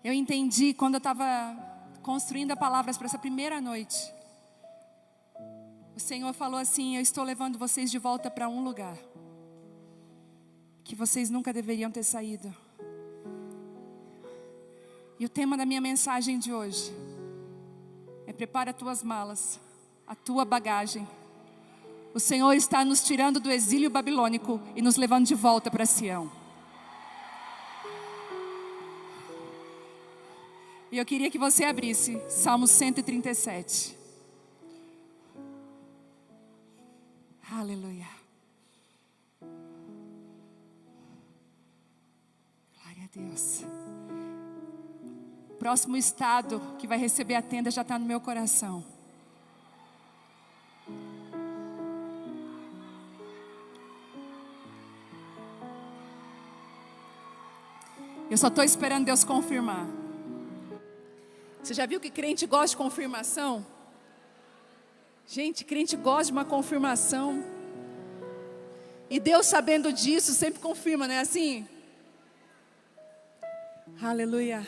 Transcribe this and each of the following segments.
Eu entendi quando eu estava construindo as palavras para essa primeira noite. O Senhor falou assim: eu estou levando vocês de volta para um lugar que vocês nunca deveriam ter saído. E o tema da minha mensagem de hoje é: prepara as tuas malas, a tua bagagem. O Senhor está nos tirando do exílio babilônico e nos levando de volta para Sião. E eu queria que você abrisse Salmo 137. Aleluia. Glória a Deus. Próximo estado que vai receber a tenda já está no meu coração. Eu só estou esperando Deus confirmar. Você já viu que crente gosta de confirmação? Gente, crente gosta de uma confirmação. E Deus, sabendo disso, sempre confirma, não é assim? Aleluia.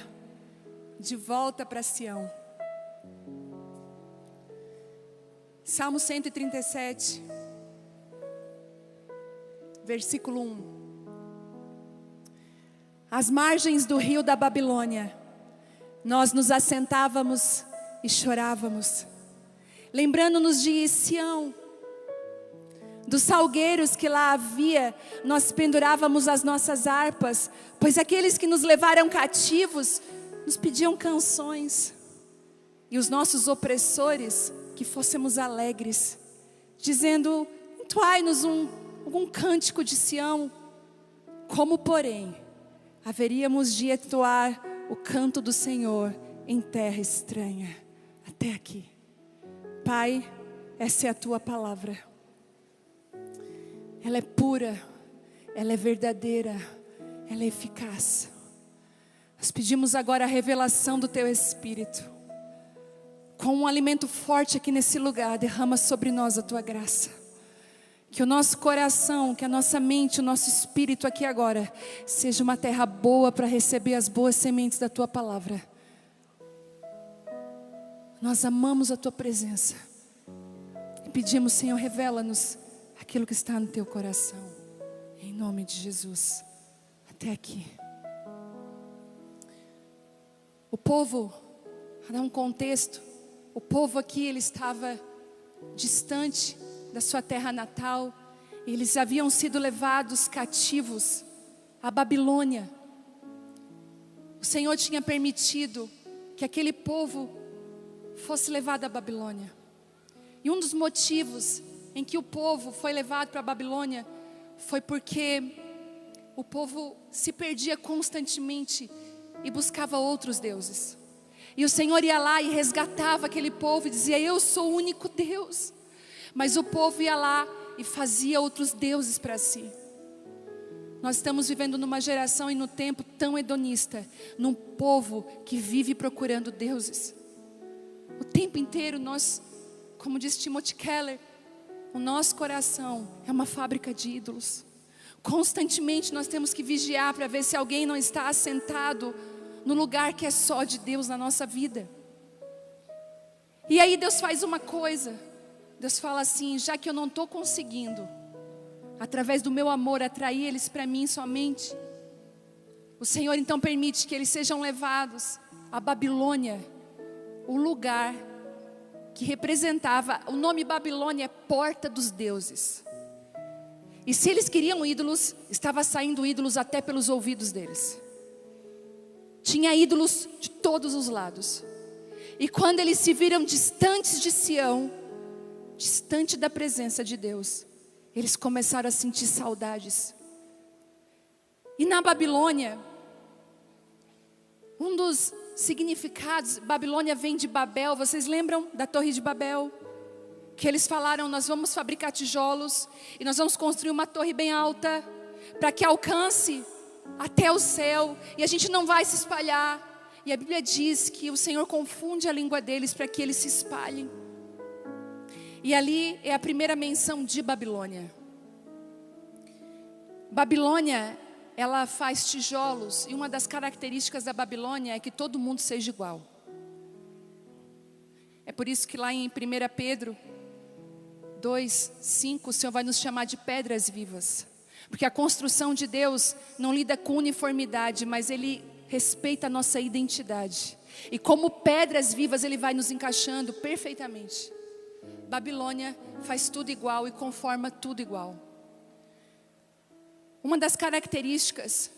De volta para Sião. Salmo 137, versículo 1. Às margens do rio da Babilônia, nós nos assentávamos e chorávamos, lembrando-nos de Sião, dos salgueiros que lá havia. Nós pendurávamos as nossas harpas, pois aqueles que nos levaram cativos nos pediam canções, e os nossos opressores que fôssemos alegres, dizendo: entoai-nos algum cântico de Sião. Como, porém, haveríamos de entoar o canto do Senhor em terra estranha? Até aqui. Pai, essa é a tua palavra. Ela é pura, ela é verdadeira, ela é eficaz. Nós pedimos agora a revelação do teu Espírito. Com um alimento forte aqui nesse lugar, derrama sobre nós a tua graça. Que o nosso coração, que a nossa mente, o nosso espírito aqui agora seja uma terra boa para receber as boas sementes da tua palavra. Nós amamos a tua presença e pedimos: Senhor, revela-nos aquilo que está no teu coração, em nome de Jesus. Até aqui. O povo, para dar um contexto, o povo aqui, ele estava distante da sua terra natal. Eles haviam sido levados cativos à Babilônia. O Senhor tinha permitido que aquele povo fosse levado à Babilônia. E um dos motivos em que o povo foi levado para a Babilônia foi porque o povo se perdia constantemente e buscava outros deuses. E o Senhor ia lá e resgatava aquele povo e dizia: eu sou o único Deus. Mas o povo ia lá e fazia outros deuses para si. Nós estamos vivendo numa geração e no tempo tão hedonista, num povo que vive procurando deuses. O tempo inteiro nós, como diz Timothy Keller, o nosso coração é uma fábrica de ídolos. Constantemente nós temos que vigiar para ver se alguém não está assentado no lugar que é só de Deus na nossa vida. E aí Deus faz uma coisa. Deus fala assim: já que eu não estou conseguindo, através do meu amor, atrair eles para mim somente, o Senhor então permite que eles sejam levados à Babilônia, o lugar que representava, o nome Babilônia é porta dos deuses. E se eles queriam ídolos, estava saindo ídolos até pelos ouvidos deles. Tinha ídolos de todos os lados. E quando eles se viram distantes de Sião, distante da presença de Deus, eles começaram a sentir saudades. E na Babilônia, um dos significados, Babilônia vem de Babel. Vocês lembram da Torre de Babel? Que eles falaram: nós vamos fabricar tijolos e nós vamos construir uma torre bem alta, para que alcance até o céu, e a gente não vai se espalhar. E a Bíblia diz que o Senhor confunde a língua deles para que eles se espalhem. E ali é a primeira menção de Babilônia. Babilônia ela faz tijolos, e uma das características da Babilônia é que todo mundo seja igual. É por isso que lá em 1 Pedro 2:5, o Senhor vai nos chamar de pedras vivas. Porque a construção de Deus não lida com uniformidade, mas Ele respeita a nossa identidade. E como pedras vivas Ele vai nos encaixando perfeitamente. Babilônia faz tudo igual e conforma tudo igual. Uma das características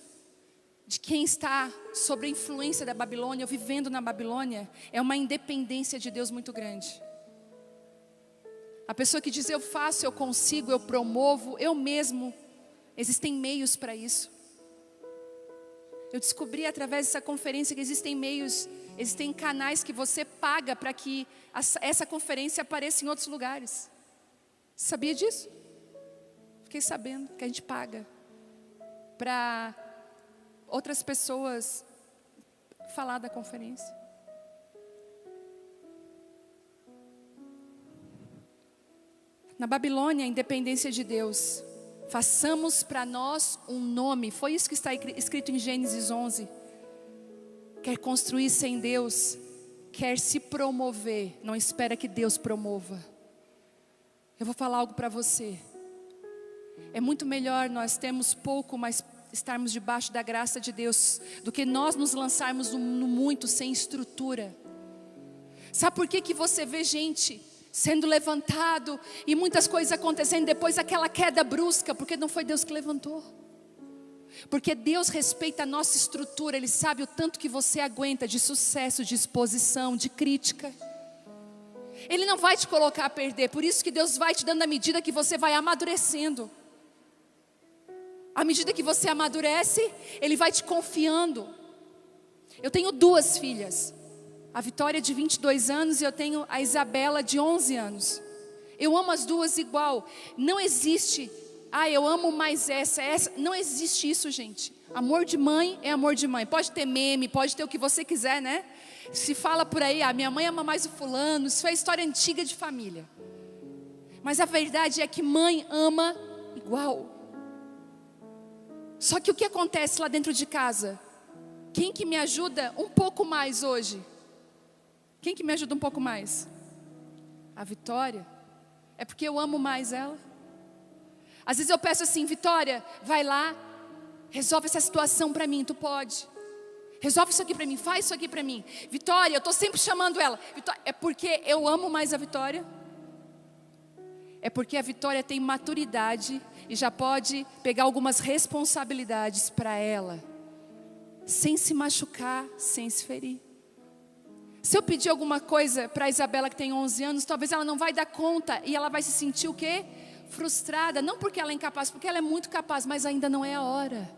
de quem está sob a influência da Babilônia, ou vivendo na Babilônia, é uma independência de Deus muito grande. A pessoa que diz eu faço, eu consigo, eu promovo, eu mesmo, existem meios para isso. Eu descobri através dessa conferência que existem meios, existem canais que você paga para que essa conferência apareça em outros lugares. Sabia disso? Fiquei sabendo que a gente paga para outras pessoas falar da conferência. Na Babilônia, a independência de Deus. Façamos para nós um nome. Foi isso que está escrito em Gênesis 11. Quer construir sem Deus, quer se promover, não espera que Deus promova. Eu vou falar algo para você. É muito melhor nós termos pouco, mas estarmos debaixo da graça de Deus, do que nós nos lançarmos no muito sem estrutura. Sabe por que você vê gente sendo levantado e muitas coisas acontecendo depois daquela queda brusca? Porque não foi Deus que levantou. Porque Deus respeita a nossa estrutura. Ele sabe o tanto que você aguenta de sucesso, de exposição, de crítica. Ele não vai te colocar a perder. Por isso que Deus vai te dando a medida que você vai amadurecendo. À medida que você amadurece, Ele vai te confiando. Eu tenho 2 filhas. A Vitória de 22 anos e eu tenho a Isabela de 11 anos. Eu amo as duas igual. Não existe, eu amo mais essa. Não existe isso, gente. Amor de mãe é amor de mãe. Pode ter meme, pode ter o que você quiser, né? Se fala por aí, minha mãe ama mais o fulano. Isso é história antiga de família. Mas a verdade é que mãe ama igual. Só que o que acontece lá dentro de casa? Quem que me ajuda um pouco mais hoje? Quem que me ajuda um pouco mais? A Vitória. É porque eu amo mais ela. Às vezes eu peço assim, Vitória, vai lá, resolve essa situação para mim, tu pode. Resolve isso aqui para mim, faz isso aqui para mim. Vitória, eu estou sempre chamando ela. Vitória, é porque eu amo mais a Vitória? É porque a Vitória tem maturidade e já pode pegar algumas responsabilidades para ela, sem se machucar, sem se ferir. Se eu pedir alguma coisa para a Isabela que tem 11 anos, talvez ela não vai dar conta e ela vai se sentir o quê? Frustrada, não porque ela é incapaz, porque ela é muito capaz, mas ainda não é a hora.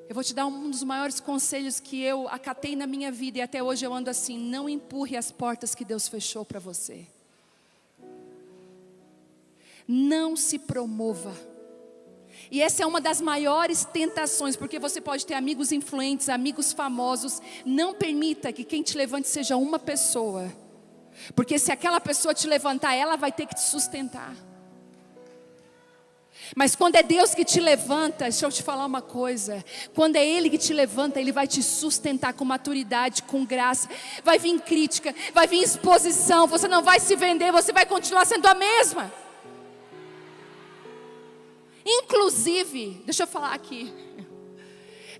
Eu vou te dar um dos maiores conselhos que eu acatei na minha vida e até hoje eu ando assim: não empurre as portas que Deus fechou para você. Não se promova. E essa é uma das maiores tentações, porque você pode ter amigos influentes, amigos famosos. Não permita que quem te levante seja uma pessoa, porque se aquela pessoa te levantar, ela vai ter que te sustentar. Mas quando é Deus que te levanta, deixa eu te falar uma coisa: quando é Ele que te levanta, Ele vai te sustentar com maturidade, com graça. Vai vir crítica, vai vir exposição, você não vai se vender, você vai continuar sendo a mesma. Inclusive, deixa eu falar aqui,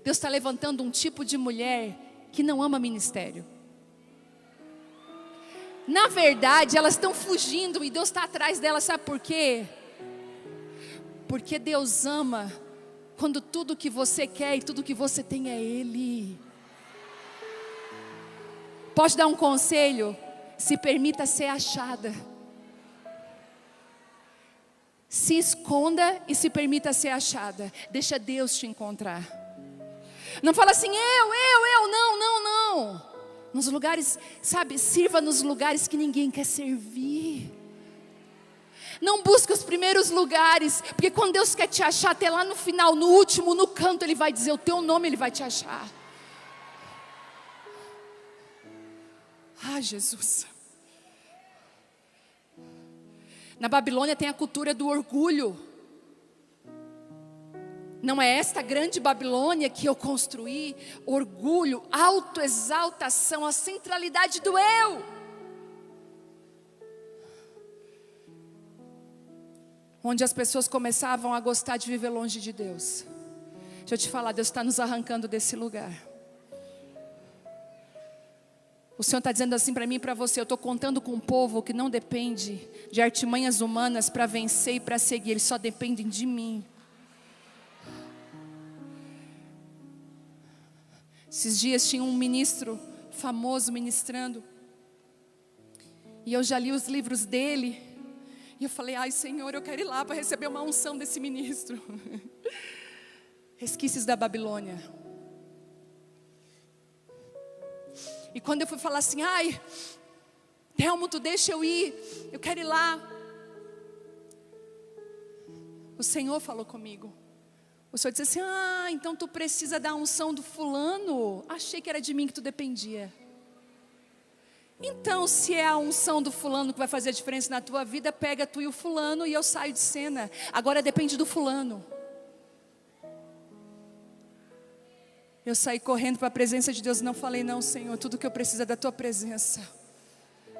Deus está levantando um tipo de mulher que não ama ministério. Na verdade, elas estão fugindo e Deus está atrás delas, sabe por quê? Porque Deus ama quando tudo que você quer e tudo que você tem é Ele. Posso dar um conselho? Se permita ser achada. Se esconda e se permita ser achada. Deixa Deus te encontrar. Não fala assim, não. Nos lugares, sabe, sirva nos lugares que ninguém quer servir. Não busque os primeiros lugares, porque quando Deus quer te achar, até lá no final, no último, no canto, Ele vai dizer o teu nome, Ele vai te achar. Jesus. Na Babilônia tem a cultura do orgulho. Não é esta grande Babilônia que eu construí? Orgulho, autoexaltação, a centralidade do eu. Onde as pessoas começavam a gostar de viver longe de Deus. Deixa eu te falar, Deus está nos arrancando desse lugar. O Senhor está dizendo assim para mim e para você: eu estou contando com um povo que não depende de artimanhas humanas para vencer e para seguir. Eles só dependem de mim. Esses dias tinha um ministro famoso ministrando. E eu já li os livros dele. E eu falei: ai Senhor, eu quero ir lá para receber uma unção desse ministro. Resquícios da Babilônia. E quando eu fui falar assim: ai, Telmo, tu deixa eu ir, eu quero ir lá. O Senhor falou comigo. O Senhor disse assim: ah, então tu precisa da unção do fulano. Achei que era de mim que tu dependia. Então, se é a unção do fulano que vai fazer a diferença na tua vida, pega tu e o fulano e eu saio de cena. Agora depende do fulano. Eu saí correndo para a presença de Deus e não falei: não, Senhor, tudo que eu preciso é da tua presença.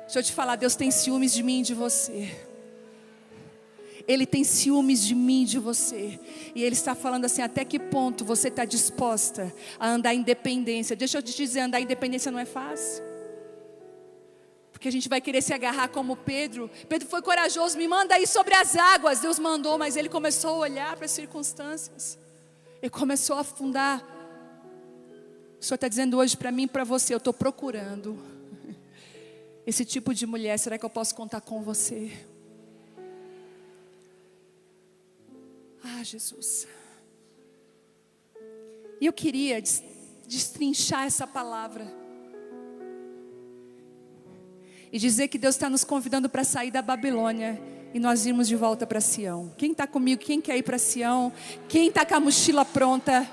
Deixa eu te falar, Deus tem ciúmes de mim e de você. Ele tem ciúmes de mim e de você. E Ele está falando assim: até que ponto você está disposta a andar em dependência? Deixa eu te dizer, andar em dependência não é fácil. Porque a gente vai querer se agarrar como Pedro. Pedro foi corajoso: me manda aí sobre as águas. Deus mandou, mas ele começou a olhar para as circunstâncias. Ele começou a afundar. O Senhor está dizendo hoje para mim e para você: eu estou procurando esse tipo de mulher. Será que eu posso contar com você? Ah, Jesus. E eu queria destrinchar essa palavra e dizer que Deus está nos convidando para sair da Babilônia e nós irmos de volta para Sião. Quem está comigo? Quem quer ir para Sião? Quem está com a mochila pronta?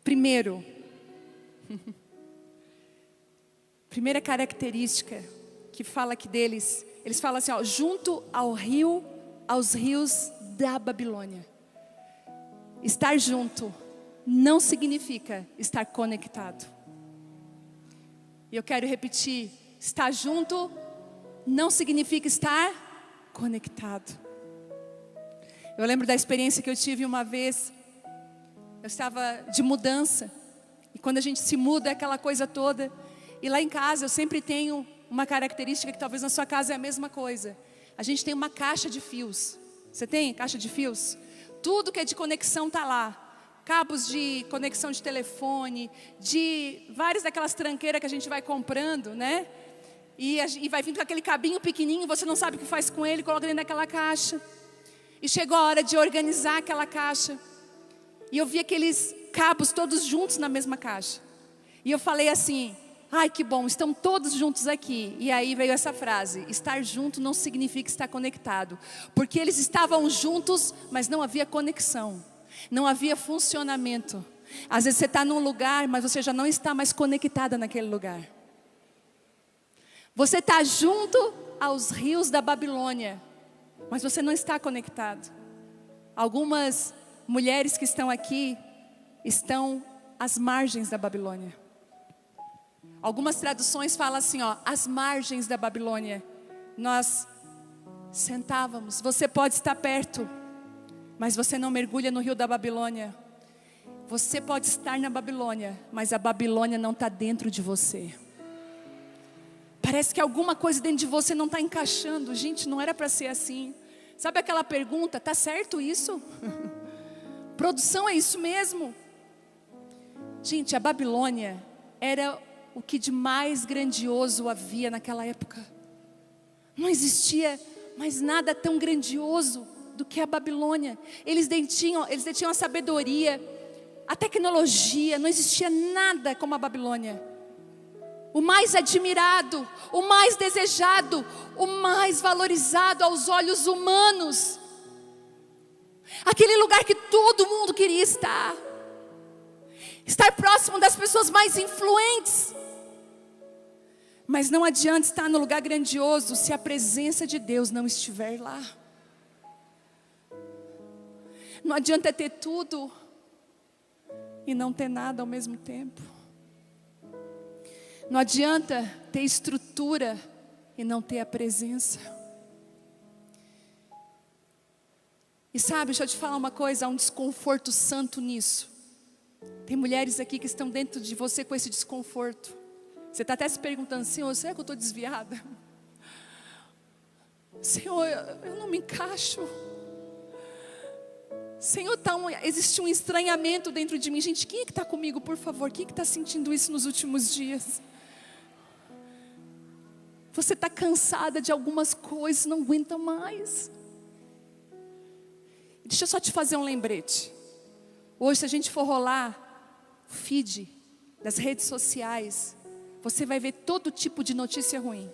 Primeiro, primeira característica que fala aqui deles, eles falam assim, ó, junto aos rios da Babilônia. Estar junto não significa estar conectado. E eu quero repetir: estar junto não significa estar conectado. Eu lembro da experiência que eu tive uma vez. Eu estava de mudança. E quando a gente se muda, é aquela coisa toda. E lá em casa eu sempre tenho uma característica que talvez na sua casa é a mesma coisa. A gente tem uma caixa de fios. Você tem caixa de fios? Tudo que é de conexão está lá. Cabos de conexão de telefone, de várias daquelas tranqueiras que a gente vai comprando, né? E vai vindo com aquele cabinho pequenininho, você não sabe o que faz com ele, coloca dentro daquela caixa. E chegou a hora de organizar aquela caixa. E eu vi aqueles cabos todos juntos na mesma caixa. E eu falei assim: ai, que bom, estão todos juntos aqui. E aí veio essa frase: estar junto não significa estar conectado. Porque eles estavam juntos, mas não havia conexão. Não havia funcionamento. Às vezes você está num lugar, mas você já não está mais conectada naquele lugar. Você está junto aos rios da Babilônia, mas você não está conectado. Algumas mulheres que estão aqui estão às margens da Babilônia. Algumas traduções falam assim, ó, às margens da Babilônia. Nós sentávamos. Você pode estar perto, mas você não mergulha no rio da Babilônia. Você pode estar na Babilônia, mas a Babilônia não está dentro de você. Parece que alguma coisa dentro de você não está encaixando. Gente, não era para ser assim. Sabe aquela pergunta, tá certo isso? Produção, é isso mesmo? Gente, a Babilônia era o que de mais grandioso havia naquela época. Não existia mais nada tão grandioso do que a Babilônia. Eles detinham a sabedoria, a tecnologia. Não existia nada como a Babilônia. O mais admirado, o mais desejado, o mais valorizado aos olhos humanos. Aquele lugar que todo mundo queria estar. Estar próximo das pessoas mais influentes. Mas não adianta estar no lugar grandioso se a presença de Deus não estiver lá. Não adianta ter tudo e não ter nada ao mesmo tempo. Não adianta ter estrutura e não ter a presença. E sabe, deixa eu te falar uma coisa, há um desconforto santo nisso. Tem mulheres aqui que estão dentro de você com esse desconforto. Você está até se perguntando, Senhor, será que eu estou desviada? Senhor, eu não me encaixo. Senhor, existe um estranhamento dentro de mim. Gente, quem é que está comigo, por favor? Quem é que está sentindo isso nos últimos dias? Você está cansada de algumas coisas, não aguenta mais. Deixa eu só te fazer um lembrete. Hoje, se a gente for rolar o feed das redes sociais, você vai ver todo tipo de notícia ruim.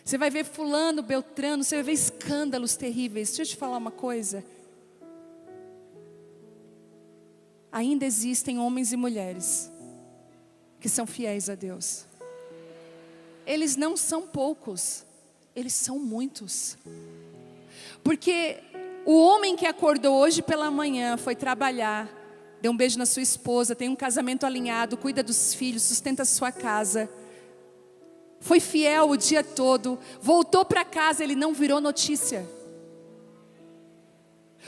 Você vai ver fulano, beltrano, você vai ver escândalos terríveis. Deixa eu te falar uma coisa. Ainda existem homens e mulheres que são fiéis a Deus. Eles não são poucos, eles são muitos. Porque o homem que acordou hoje pela manhã, foi trabalhar, deu um beijo na sua esposa, tem um casamento alinhado, cuida dos filhos, sustenta a sua casa, foi fiel o dia todo, voltou para casa, ele não virou notícia.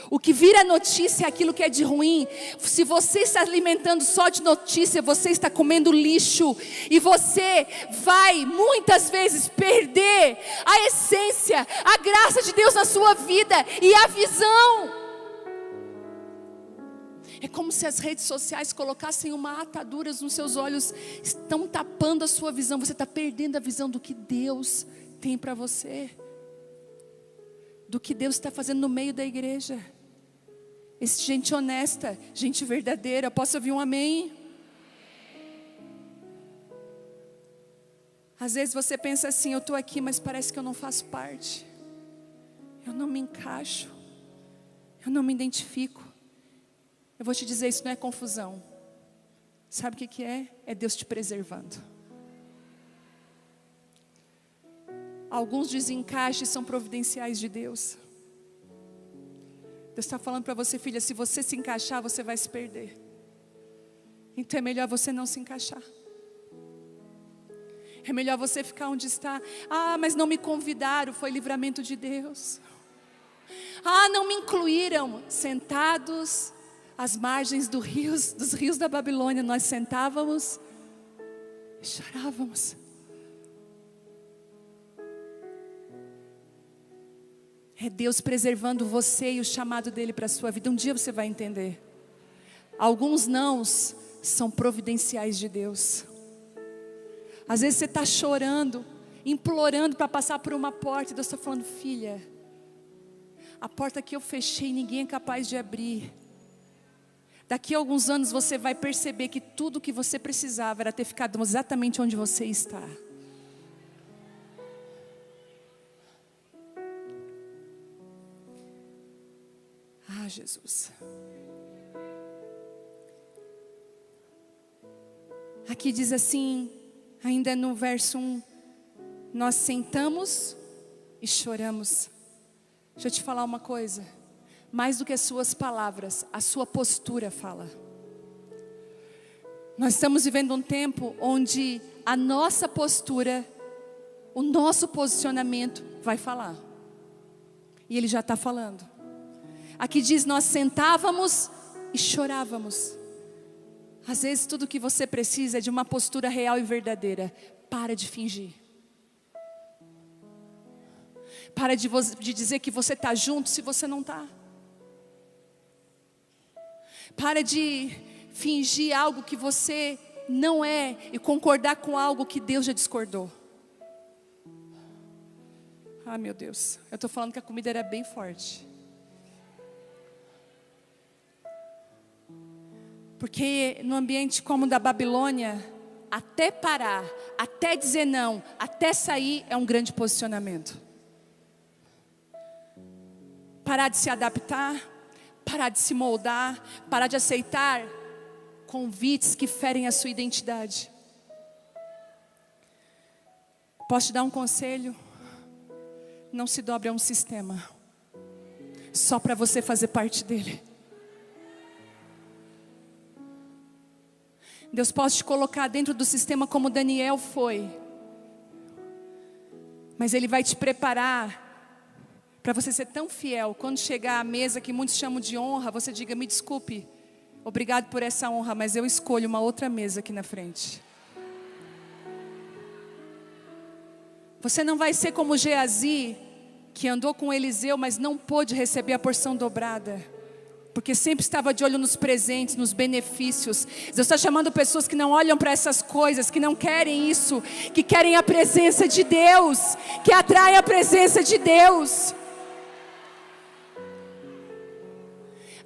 O que vira notícia é aquilo que é de ruim. Se você está alimentando só de notícia, você está comendo lixo. E você vai muitas vezes perder a essência, a graça de Deus na sua vida e a visão. É como se as redes sociais colocassem uma atadura nos seus olhos, estão tapando a sua visão. Você está perdendo a visão do que Deus tem para você, do que Deus está fazendo no meio da igreja. Gente honesta, gente verdadeira. Posso ouvir um amém? Às vezes você pensa assim, eu estou aqui, mas parece que eu não faço parte. Eu não me encaixo. Eu não me identifico. Eu vou te dizer, isso não é confusão. Sabe o que é? É Deus te preservando. Alguns desencaixes são providenciais de Deus. Deus está falando para você, filha, se você se encaixar, você vai se perder. Então é melhor você não se encaixar. É melhor você ficar onde está. Ah, mas não me convidaram, foi livramento de Deus. Ah, não me incluíram. Sentados às margens dos rios da Babilônia, nós sentávamos e chorávamos. É Deus preservando você e o chamado dele para a sua vida. Um dia você vai entender. Alguns nãos são providenciais de Deus. Às vezes você está chorando, implorando para passar por uma porta, e Deus está falando, filha, a porta que eu fechei ninguém é capaz de abrir. Daqui a alguns anos você vai perceber que tudo o que você precisava era ter ficado exatamente onde você está. Ah, Jesus. Aqui diz assim, ainda no verso 1, nós sentamos e choramos. Deixa eu te falar uma coisa. Mais do que as suas palavras, a sua postura fala. Nós estamos vivendo um tempo onde a nossa postura, o nosso posicionamento vai falar. E Ele já está falando. Aqui diz, nós sentávamos e chorávamos. Às vezes tudo que você precisa é de uma postura real e verdadeira. Para de fingir. Para de dizer que você está junto se você não está. Para de fingir algo que você não é e concordar com algo que Deus já discordou. Ah, meu Deus, eu estou falando que a comida era bem forte. Porque no ambiente como o da Babilônia, até parar, até dizer não, até sair é um grande posicionamento. Parar de se adaptar, parar de se moldar, parar de aceitar convites que ferem a sua identidade. Posso te dar um conselho? Não se dobre a um sistema só para você fazer parte dele. Deus pode te colocar dentro do sistema como Daniel foi, mas Ele vai te preparar para você ser tão fiel. Quando chegar à mesa que muitos chamam de honra, você diga: me desculpe, obrigado por essa honra, mas eu escolho uma outra mesa aqui na frente. Você não vai ser como Geazi, que andou com Eliseu, mas não pôde receber a porção dobrada, porque sempre estava de olho nos presentes, nos benefícios. Deus está chamando pessoas que não olham para essas coisas, que não querem isso, que querem a presença de Deus, que atraem a presença de Deus.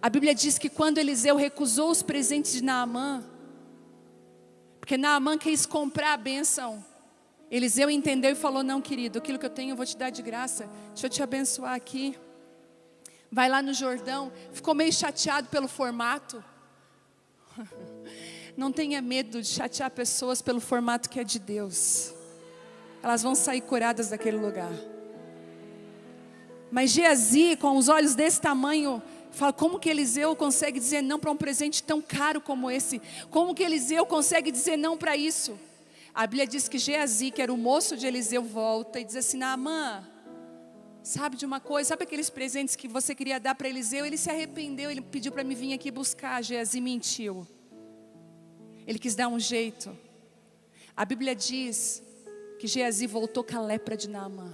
A Bíblia diz que quando Eliseu recusou os presentes de Naamã, porque Naamã quis comprar a bênção, Eliseu entendeu e falou: não, querido, aquilo que eu tenho eu vou te dar de graça, deixa eu te abençoar aqui. Vai lá no Jordão. Ficou meio chateado pelo formato. Não tenha medo de chatear pessoas pelo formato que é de Deus. Elas vão sair curadas daquele lugar. Mas Geazi, com os olhos desse tamanho, fala: como que Eliseu consegue dizer não para um presente tão caro como esse? Como que Eliseu consegue dizer não para isso? A Bíblia diz que Geazi, que era o moço de Eliseu, volta e diz assim: Naamã, sabe de uma coisa? Sabe aqueles presentes que você queria dar para Eliseu? Ele se arrependeu, ele pediu para me vir aqui buscar. Geazi mentiu. Ele quis dar um jeito. A Bíblia diz que Geazi voltou com a lepra de Naamã.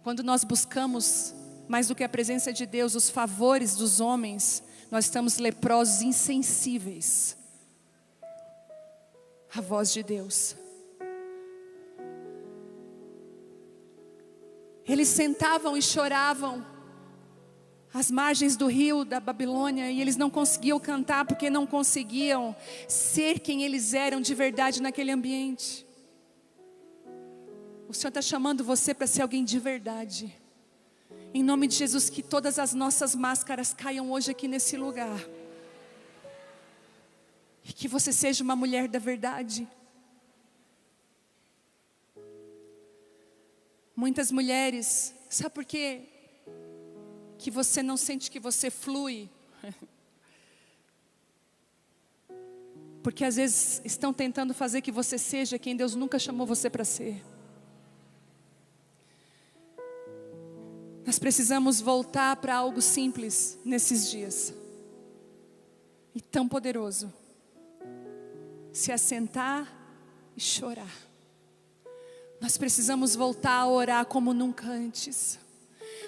Quando nós buscamos mais do que a presença de Deus, os favores dos homens, nós estamos leprosos, insensíveis à voz de Deus. Eles sentavam e choravam às margens do rio da Babilônia, e eles não conseguiam cantar porque não conseguiam ser quem eles eram de verdade naquele ambiente. O Senhor está chamando você para ser alguém de verdade. Em nome de Jesus, que todas as nossas máscaras caiam hoje aqui nesse lugar. E que você seja uma mulher da verdade. Muitas mulheres, sabe por quê que você não sente que você flui? Porque às vezes estão tentando fazer que você seja quem Deus nunca chamou você para ser. Nós precisamos voltar para algo simples nesses dias. E tão poderoso. Se assentar e chorar. Nós precisamos voltar a orar como nunca antes.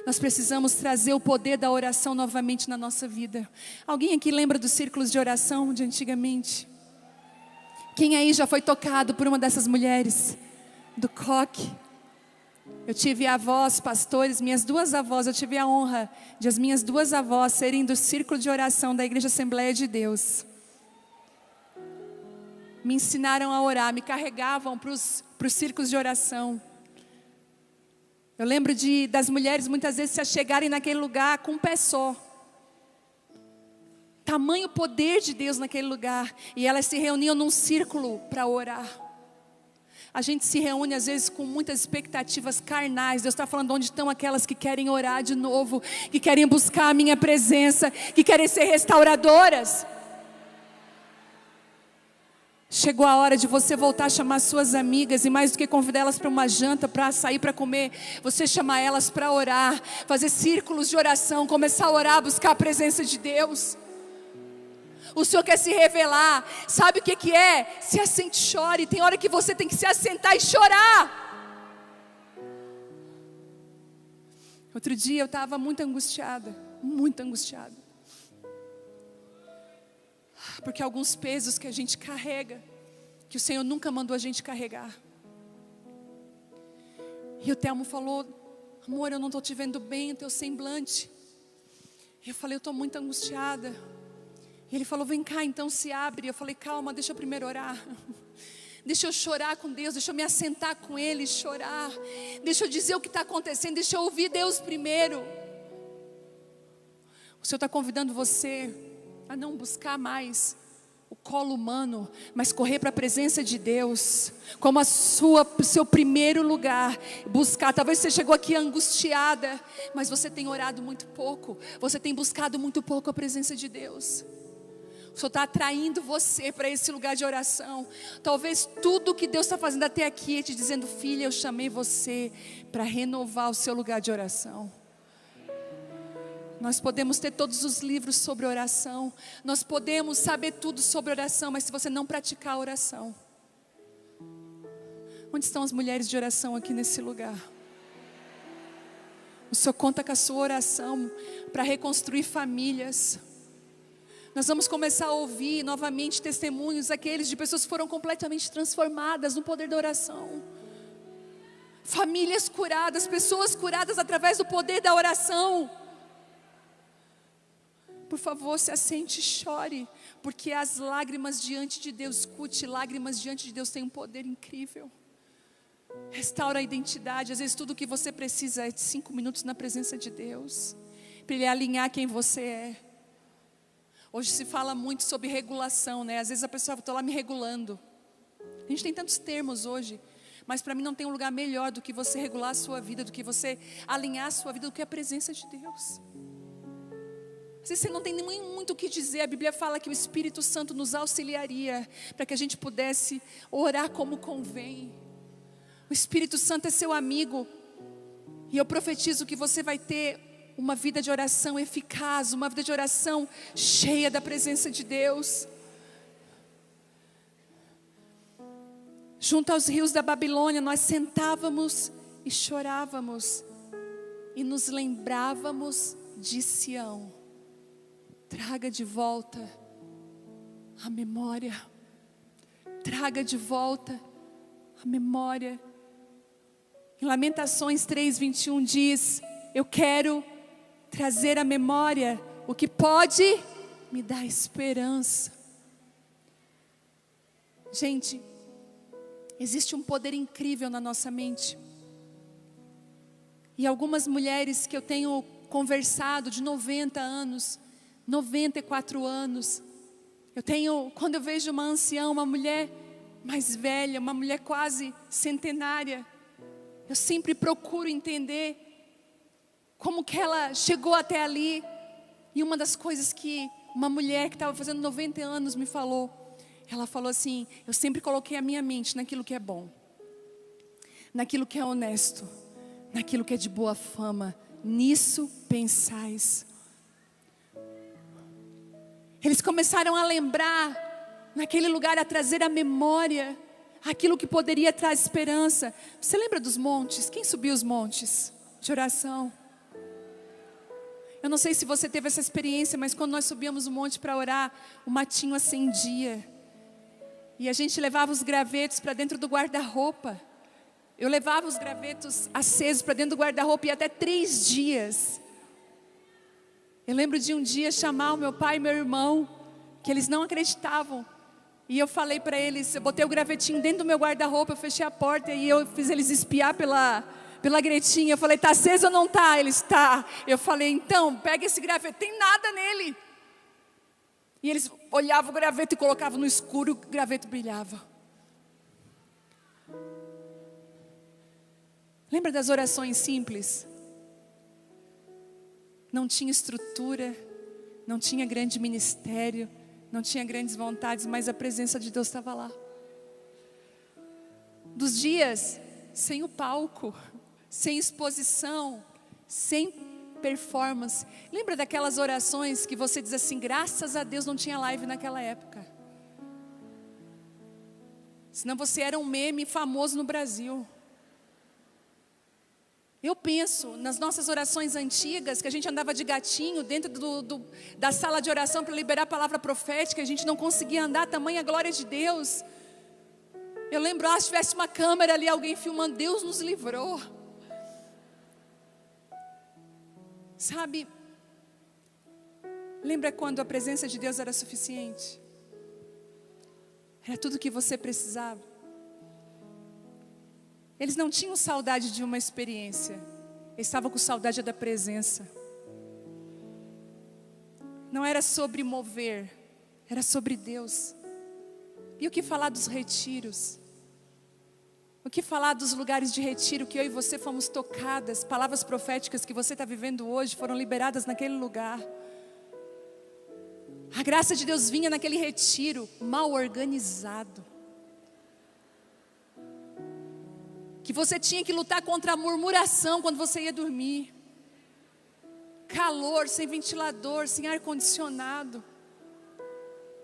Nós precisamos trazer o poder da oração novamente na nossa vida. Alguém aqui lembra dos círculos de oração de antigamente? Quem aí já foi tocado por uma dessas mulheres? Do coque. Eu tive avós, pastores, minhas duas avós, eu tive a honra de as minhas duas avós serem do círculo de oração da Igreja Assembleia de Deus. Me ensinaram a orar, me carregavam para os círculos de oração. Eu lembro das mulheres muitas vezes se achegarem naquele lugar com um pé só. Tamanho poder de Deus naquele lugar. E elas se reuniam num círculo para orar. A gente se reúne às vezes com muitas expectativas carnais. Deus está falando: onde estão aquelas que querem orar de novo, que querem buscar a minha presença, que querem ser restauradoras? Chegou a hora de você voltar a chamar suas amigas, e mais do que convidar elas para uma janta, para sair para comer, você chamar elas para orar, fazer círculos de oração, começar a orar, buscar a presença de Deus. O Senhor quer se revelar. Sabe o que é? Se assente e chore. Tem hora que você tem que se assentar e chorar. Outro dia eu estava muito angustiada. Porque alguns pesos que a gente carrega, que o Senhor nunca mandou a gente carregar. E o Telmo falou: amor, eu não estou te vendo bem, o teu semblante. E eu falei: eu estou muito angustiada. E ele falou: vem cá, então se abre. Eu falei: calma, deixa eu primeiro orar. Deixa eu chorar com Deus, deixa eu me assentar com Ele e chorar. Deixa eu dizer o que está acontecendo, deixa eu ouvir Deus primeiro. O Senhor está convidando você a não buscar mais o colo humano, mas correr para a presença de Deus, como seu primeiro lugar, buscar. Talvez você chegou aqui angustiada, mas você tem orado muito pouco, você tem buscado muito pouco a presença de Deus. O Senhor está atraindo você para esse lugar de oração. Talvez tudo que Deus está fazendo até aqui é te dizendo: filha, eu chamei você para renovar o seu lugar de oração. Nós podemos ter todos os livros sobre oração, nós podemos saber tudo sobre oração, mas se você não praticar a oração, onde estão as mulheres de oração aqui nesse lugar? O Senhor conta com a sua oração para reconstruir famílias. Nós vamos começar a ouvir novamente testemunhos aqueles de pessoas que foram completamente transformadas no poder da oração. Famílias curadas, pessoas curadas através do poder da oração. Por favor, se assente e chore, porque as lágrimas diante de Deus, escute, lágrimas diante de Deus têm um poder incrível. Restaura a identidade. Às vezes tudo o que você precisa é de 5 minutos na presença de Deus, para Ele alinhar quem você é. Hoje se fala muito sobre regulação, né? Às vezes a pessoa está lá me regulando. A gente tem tantos termos hoje, mas para mim não tem um lugar melhor do que você regular a sua vida, do que você alinhar a sua vida, do que a presença de Deus. Às vezes você não tem nem muito o que dizer. A Bíblia fala que o Espírito Santo nos auxiliaria para que a gente pudesse orar como convém. O Espírito Santo é seu amigo, e eu profetizo que você vai ter uma vida de oração eficaz, uma vida de oração cheia da presença de Deus. Junto aos rios da Babilônia, nós sentávamos e chorávamos e nos lembrávamos de Sião. Traga de volta a memória. Traga de volta a memória. Em Lamentações 3:21 diz: eu quero trazer à memória o que pode me dar esperança. Gente, existe um poder incrível na nossa mente. E algumas mulheres que eu tenho conversado de 90 anos, 94 anos, quando eu vejo uma anciã, uma mulher mais velha, uma mulher quase centenária, eu sempre procuro entender como que ela chegou até ali. E uma das coisas que uma mulher que estava fazendo 90 anos me falou, ela falou assim: eu sempre coloquei a minha mente naquilo que é bom, naquilo que é honesto, naquilo que é de boa fama, nisso pensais. Eles começaram a lembrar, naquele lugar, a trazer à memória aquilo que poderia trazer esperança. Você lembra dos montes? Quem subiu os montes de oração? Eu não sei se você teve essa experiência, mas quando nós subíamos o monte para orar, o matinho acendia. E a gente levava os gravetos para dentro do guarda-roupa. Eu levava os gravetos acesos para dentro do guarda-roupa e até 3 dias. Eu lembro de um dia chamar o meu pai e meu irmão, que eles não acreditavam. E eu falei para eles, eu botei o gravetinho dentro do meu guarda-roupa, eu fechei a porta e eu fiz eles espiar pela gretinha. Eu falei: tá aceso ou não tá? Eles: tá. Eu falei: então, pega esse graveto, tem nada nele. E eles olhavam o graveto e colocavam no escuro, o graveto brilhava. Lembra das orações simples? Não tinha estrutura, não tinha grande ministério, não tinha grandes vontades, mas a presença de Deus estava lá. Dos dias sem o palco, sem exposição, sem performance. Lembra daquelas orações que você diz assim: graças a Deus não tinha live naquela época, senão você era um meme famoso no Brasil. Eu penso nas nossas orações antigas, que a gente andava de gatinho dentro da sala de oração para liberar a palavra profética, a gente não conseguia andar, tamanha glória de Deus. Eu lembro, se tivesse uma câmera ali, alguém filmando, Deus nos livrou. Sabe, lembra quando a presença de Deus era suficiente? Era tudo o que você precisava. Eles não tinham saudade de uma experiência, eles estavam com saudade da presença. Não era sobre mover, era sobre Deus. E o que falar dos retiros? O que falar dos lugares de retiro que eu e você fomos tocadas? Palavras proféticas que você está vivendo hoje foram liberadas naquele lugar. A graça de Deus vinha naquele retiro mal organizado. Que você tinha que lutar contra a murmuração quando você ia dormir. Calor, sem ventilador, sem ar-condicionado.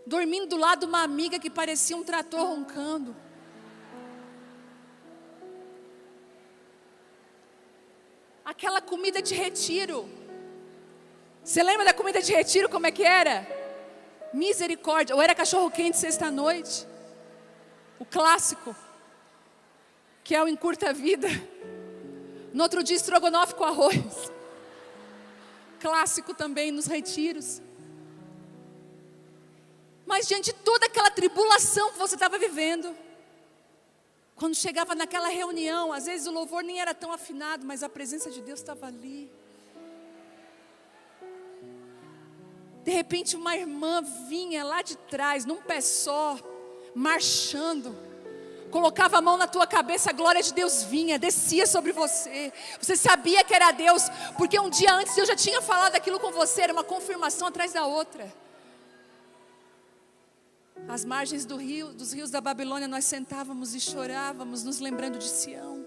Dormindo do lado de uma amiga que parecia um trator roncando. Aquela comida de retiro. Você lembra da comida de retiro, como é que era? Misericórdia. Ou era cachorro quente sexta-noite. O clássico. Que é o encurta-vida. No outro dia, estrogonofe com arroz. Clássico também nos retiros. Mas diante de toda aquela tribulação que você estava vivendo, quando chegava naquela reunião, às vezes o louvor nem era tão afinado, mas a presença de Deus estava ali. De repente uma irmã vinha lá de trás, num pé só, marchando, colocava a mão na tua cabeça, a glória de Deus vinha, descia sobre você. Você sabia que era Deus, porque um dia antes eu já tinha falado aquilo com você, era uma confirmação atrás da outra. Às margens dos rios da Babilônia, nós sentávamos e chorávamos, nos lembrando de Sião.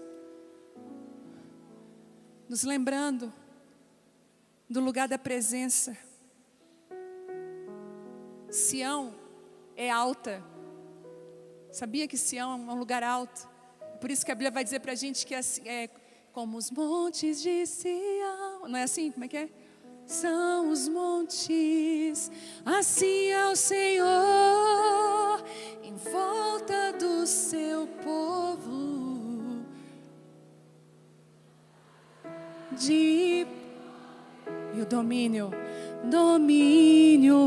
Nos lembrando do lugar da presença. Sião é alta. Sabia que Sião é um lugar alto? Por isso que a Bíblia vai dizer para a gente que é como os montes de Sião. Não é assim? Como é que é? São os montes, assim é o Senhor, em volta do seu povo. E o domínio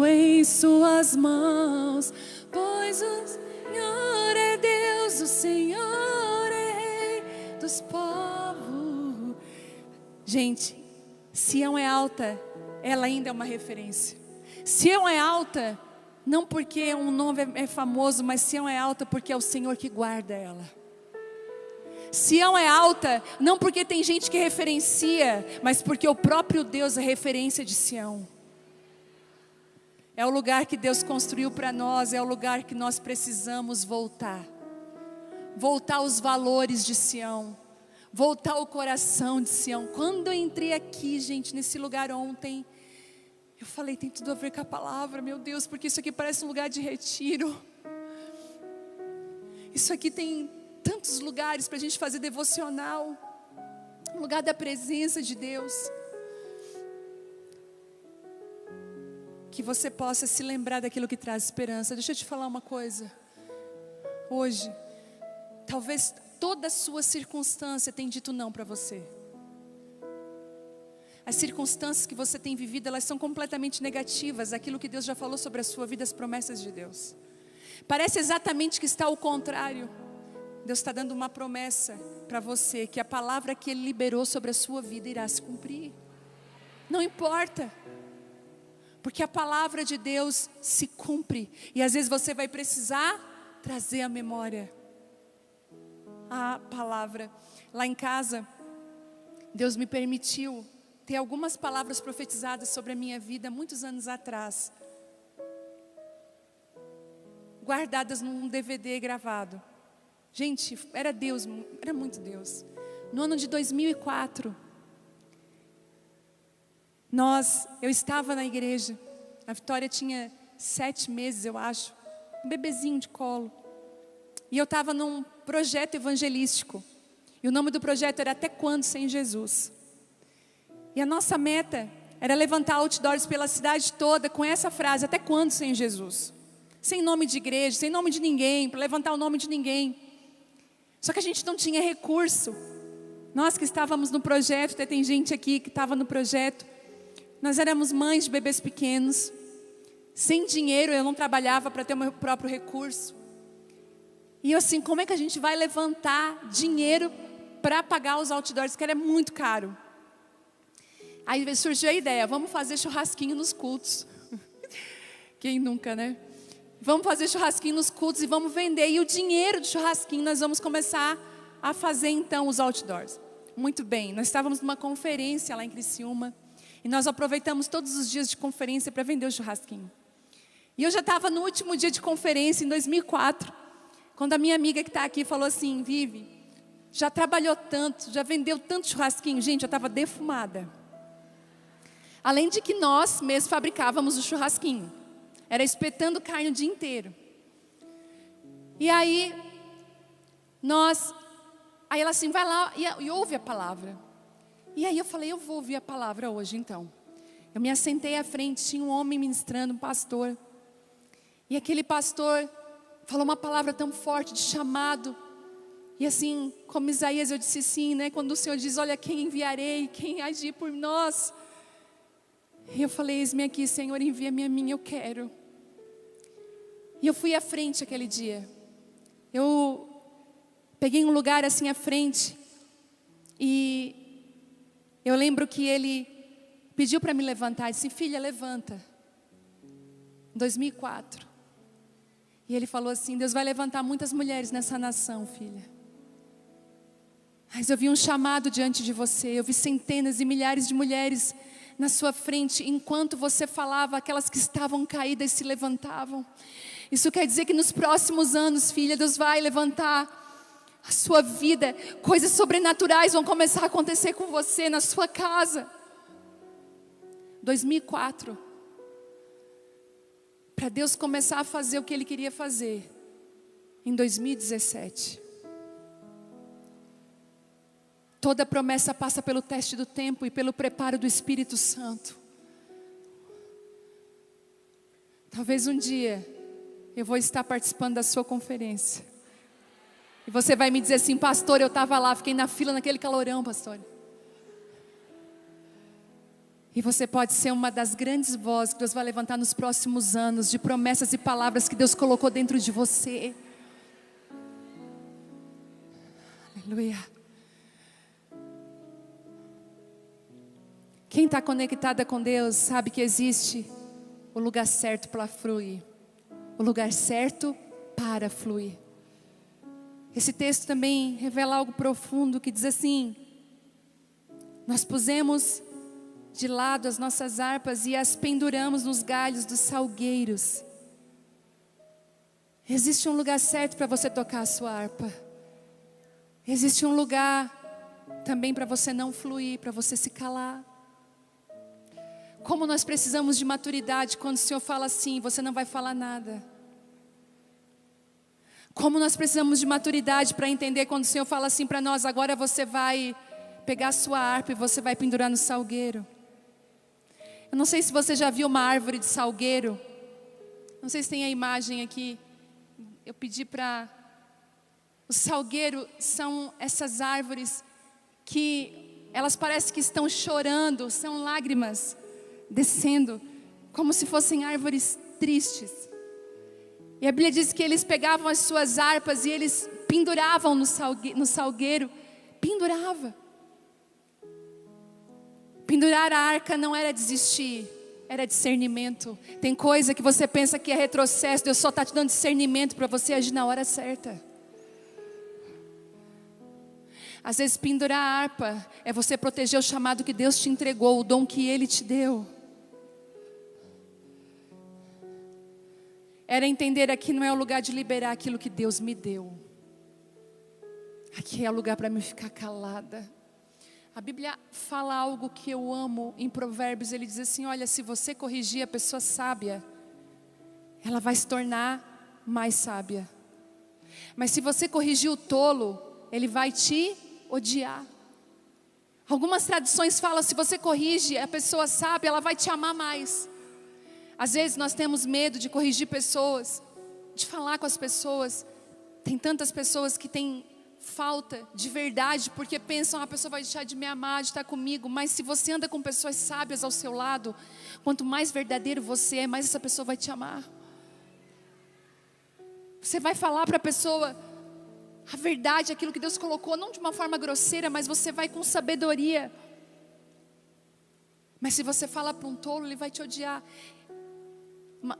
em suas mãos, pois o Senhor é Deus, o Senhor é Rei dos povos. Gente, Sião é alta, ela ainda é uma referência. Sião é alta, não porque um nome é famoso, mas Sião é alta porque é o Senhor que guarda ela. Sião é alta, não porque tem gente que referencia, mas porque o próprio Deus é referência de Sião. É o lugar que Deus construiu para nós, é o lugar que nós precisamos voltar. Voltar aos valores de Sião. Voltar ao coração de Sião. Quando eu entrei aqui, gente, nesse lugar ontem, eu falei, tem tudo a ver com a palavra, meu Deus, porque isso aqui parece um lugar de retiro. Isso aqui tem tantos lugares para a gente fazer devocional. Um lugar da presença de Deus. Que você possa se lembrar daquilo que traz esperança. Deixa eu te falar uma coisa. Hoje, talvez toda a sua circunstância tenha dito não para você. As circunstâncias que você tem vivido, elas são completamente negativas. Aquilo que Deus já falou sobre a sua vida, as promessas de Deus. Parece exatamente que está ao contrário. Deus está dando uma promessa para você, que a palavra que Ele liberou sobre a sua vida irá se cumprir. Não importa. Porque a palavra de Deus se cumpre. E às vezes você vai precisar trazer à memória a palavra. Lá em casa, Deus me permitiu ter algumas palavras profetizadas sobre a minha vida muitos anos atrás, guardadas num DVD gravado. Gente, era Deus, era muito Deus. No ano de 2004, eu estava na igreja. A Vitória tinha 7 meses, eu acho, um bebezinho de colo. E eu estava num projeto evangelístico. E o nome do projeto era Até Quando Sem Jesus? E a nossa meta era levantar outdoors pela cidade toda com essa frase: até quando sem Jesus? Sem nome de igreja, sem nome de ninguém, para levantar o nome de ninguém. Só que a gente não tinha recurso. Nós que estávamos no projeto, até tem gente aqui que estava no projeto. Nós éramos mães de bebês pequenos. Sem dinheiro, eu não trabalhava para ter o meu próprio recurso. E eu assim, como é que a gente vai levantar dinheiro para pagar os outdoors, que era muito caro? Aí surgiu a ideia, vamos fazer churrasquinho nos cultos. Quem nunca, né? vamos fazer churrasquinho nos cultos e vamos vender. E o dinheiro do churrasquinho nós vamos começar a fazer então os outdoors. Muito bem, nós estávamos numa conferência lá em Criciúma. E nós aproveitamos todos os dias de conferência para vender o churrasquinho. E eu já estava no último dia de conferência, em 2004. Quando a minha amiga que está aqui falou assim: Vivi, já trabalhou tanto, já vendeu tanto churrasquinho. Gente, eu estava defumada. Além de que nós mesmos fabricávamos o churrasquinho. Era espetando carne o dia inteiro. E aí ela assim, vai lá e ouve a palavra. E aí eu falei, eu vou ouvir a palavra hoje então. Eu me assentei à frente, tinha um homem ministrando, um pastor. E aquele pastor falou uma palavra tão forte de chamado. E assim, como Isaías, eu disse sim, né? Quando o Senhor diz, olha, quem enviarei, quem agir por nós. E eu falei, eis-me aqui, Senhor, envia-me a mim, eu quero. E eu fui à frente aquele dia. Eu peguei um lugar assim à frente. E eu lembro que ele pediu para me levantar, disse, filha, levanta. Em 2004. E ele falou assim, Deus vai levantar muitas mulheres nessa nação, filha. Mas eu vi um chamado diante de você, eu vi centenas e milhares de mulheres na sua frente. Enquanto você falava, aquelas que estavam caídas se levantavam. Isso quer dizer que nos próximos anos, filha, Deus vai levantar a sua vida, coisas sobrenaturais vão começar a acontecer com você, na sua casa. 2004. Para Deus começar a fazer o que Ele queria fazer. Em 2017. Toda promessa passa pelo teste do tempo e pelo preparo do Espírito Santo. Talvez um dia eu vou estar participando da sua conferência. E você vai me dizer assim, pastor, eu estava lá, fiquei na fila naquele calorão, pastor. E você pode ser uma das grandes vozes que Deus vai levantar nos próximos anos, de promessas e palavras que Deus colocou dentro de você. Aleluia. Quem está conectada com Deus sabe que existe o lugar certo para fluir. O lugar certo para fluir. Esse texto também revela algo profundo que diz assim: nós pusemos de lado as nossas harpas e as penduramos nos galhos dos salgueiros. Existe um lugar certo para você tocar a sua harpa. Existe um lugar também para você não fluir, para você se calar. Como nós precisamos de maturidade quando o Senhor fala assim, você não vai falar nada. Como nós precisamos de maturidade para entender quando o Senhor fala assim para nós, agora você vai pegar a sua harpa e você vai pendurar no salgueiro. Eu não sei se você já viu uma árvore de salgueiro. Não sei se tem a imagem aqui. Eu pedi para... O salgueiro são essas árvores que elas parecem que estão chorando, são lágrimas descendo, como se fossem árvores tristes. E a Bíblia diz que eles pegavam as suas harpas e eles penduravam no salgueiro. Pendurar a arca não era desistir, era discernimento. Tem coisa que você pensa que é retrocesso, Deus só está te dando discernimento para você agir na hora certa. Às vezes pendurar a harpa é você proteger o chamado que Deus te entregou, o dom que Ele te deu. Era entender aqui não é o lugar de liberar aquilo que Deus me deu. Aqui é o lugar para me ficar calada. A Bíblia fala algo que eu amo em Provérbios. Ele diz assim, olha, se você corrigir a pessoa sábia, ela vai se tornar mais sábia. Mas se você corrigir o tolo, ele vai te odiar. Algumas traduções falam, se você corrige a pessoa sábia, ela vai te amar mais. Às vezes nós temos medo de corrigir pessoas, de falar com as pessoas. Tem tantas pessoas que têm falta de verdade, porque pensam, a pessoa vai deixar de me amar, de estar comigo. Mas se você anda com pessoas sábias ao seu lado, quanto mais verdadeiro você é, mais essa pessoa vai te amar. Você vai falar para a pessoa a verdade, aquilo que Deus colocou, não de uma forma grosseira, mas você vai com sabedoria. Mas se você fala para um tolo, ele vai te odiar.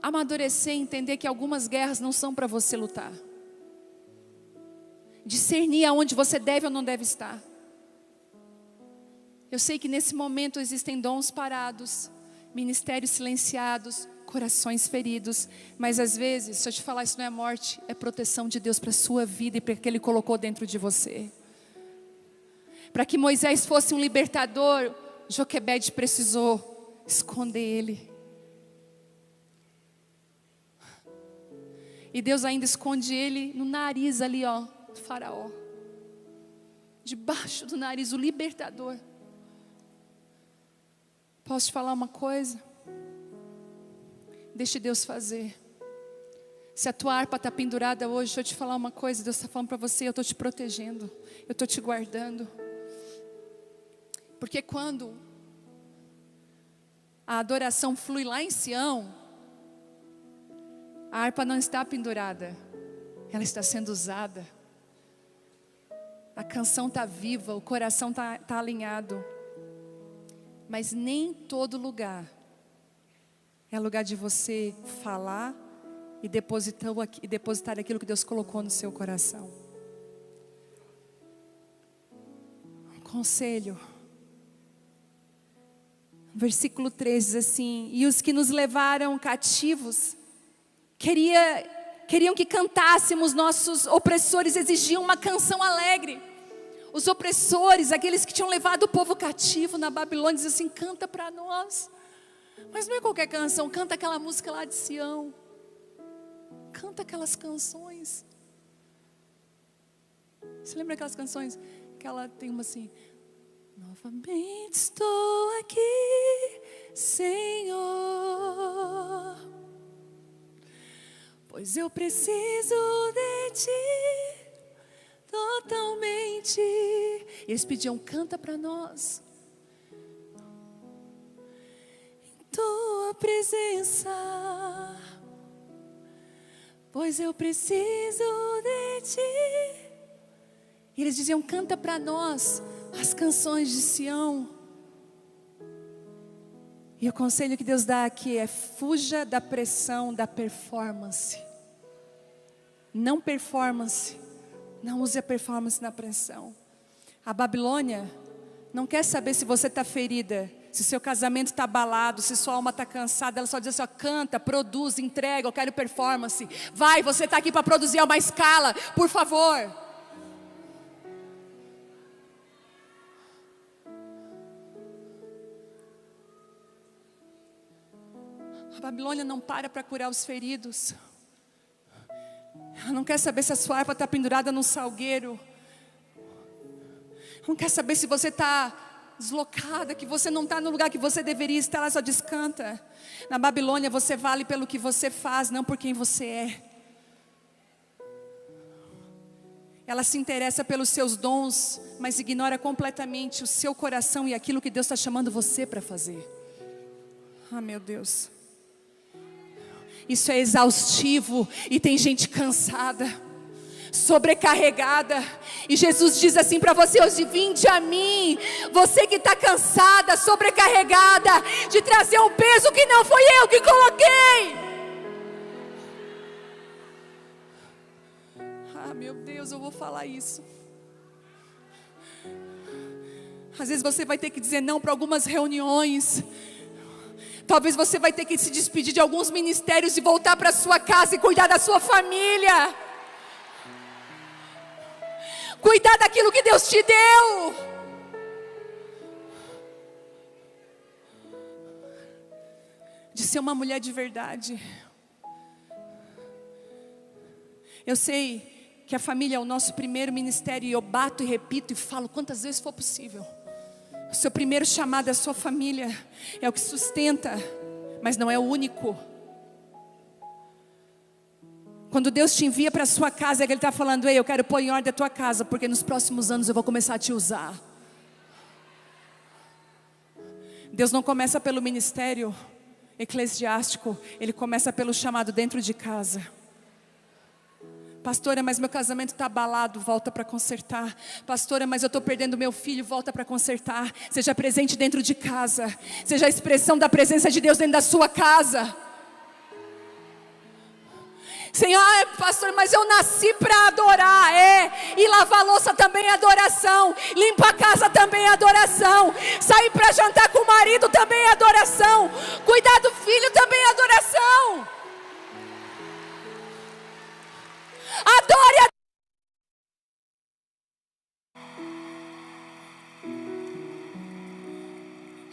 amadurecer e entender que algumas guerras não são para você lutar. Discernir aonde você deve ou não deve estar. Eu sei que nesse momento existem dons parados, ministérios silenciados, corações feridos, mas às vezes, se eu te falar, isso não é morte, é proteção de Deus para a sua vida e para o que Ele colocou dentro de você. Para que Moisés fosse um libertador, Joquebede precisou esconder ele. E Deus ainda esconde ele no nariz ali, ó, do faraó. Debaixo do nariz, o libertador. Posso te falar uma coisa? Deixe Deus fazer. Se a tua harpa está pendurada hoje, deixa eu te falar uma coisa. Deus está falando para você, eu estou te protegendo. Eu estou te guardando. Porque quando a adoração flui lá em Sião, a harpa não está pendurada. Ela está sendo usada. A canção está viva, o coração está alinhado. Mas nem todo lugar é lugar de você falar e depositar aquilo que Deus colocou no seu coração. Um conselho. Versículo 3 diz assim: e os que nos levaram cativos queriam que cantássemos, nossos opressores exigiam uma canção alegre. Os opressores, aqueles que tinham levado o povo cativo na Babilônia, diziam assim: canta para nós. Mas não é qualquer canção, canta aquela música lá de Sião. Canta aquelas canções. Você lembra aquelas canções? Que ela tem uma assim: novamente estou aqui, Senhor, pois eu preciso de Ti totalmente. E eles pediam: canta para nós. Tua presença, pois eu preciso de Ti. E eles diziam: canta para nós as canções de Sião. E o conselho que Deus dá aqui é: fuja da pressão da performance. Não performance. Não use a performance na pressão. A Babilônia não quer saber se você está ferida, se seu casamento está abalado, se sua alma está cansada. Ela só diz assim: ó, canta, produz, entrega, eu quero performance. Vai, você está aqui para produzir a uma escala, por favor. A Babilônia não para curar os feridos. Ela não quer saber se a sua harpa está pendurada num salgueiro. Não quer saber se você está deslocada, que você não está no lugar que você deveria estar. Ela só descanta. Na Babilônia você vale pelo que você faz, não por quem você é. Ela se interessa pelos seus dons, mas ignora completamente o seu coração e aquilo que Deus está chamando você para fazer. Ah, meu Deus. Isso é exaustivo e tem gente cansada, sobrecarregada. E Jesus diz assim para você hoje: vinde a mim, você que está cansada, sobrecarregada, de trazer um peso que não foi eu que coloquei. Ah, meu Deus, eu vou falar isso. Às vezes você vai ter que dizer não para algumas reuniões. Talvez você vai ter que se despedir de alguns ministérios e voltar para sua casa e cuidar da sua família. Cuidar daquilo que Deus te deu. De ser uma mulher de verdade. Eu sei que a família é o nosso primeiro ministério, e eu bato e repito e falo quantas vezes for possível. O seu primeiro chamado é a sua família. É o que sustenta, mas não é o único. Quando Deus te envia para a sua casa, é que Ele está falando: ei, eu quero pôr em ordem a tua casa, porque nos próximos anos eu vou começar a te usar. Deus não começa pelo ministério eclesiástico, Ele começa pelo chamado dentro de casa. Pastora, mas meu casamento está abalado, volta para consertar. Pastora, mas eu estou perdendo meu filho, volta para consertar. Seja presente dentro de casa. Seja a expressão da presença de Deus dentro da sua casa. Senhor, pastor, mas eu nasci para adorar. E lavar a louça também é adoração. Limpar a casa também é adoração. Sair para jantar com o marido também é adoração. Cuidar do filho também é adoração. Adore a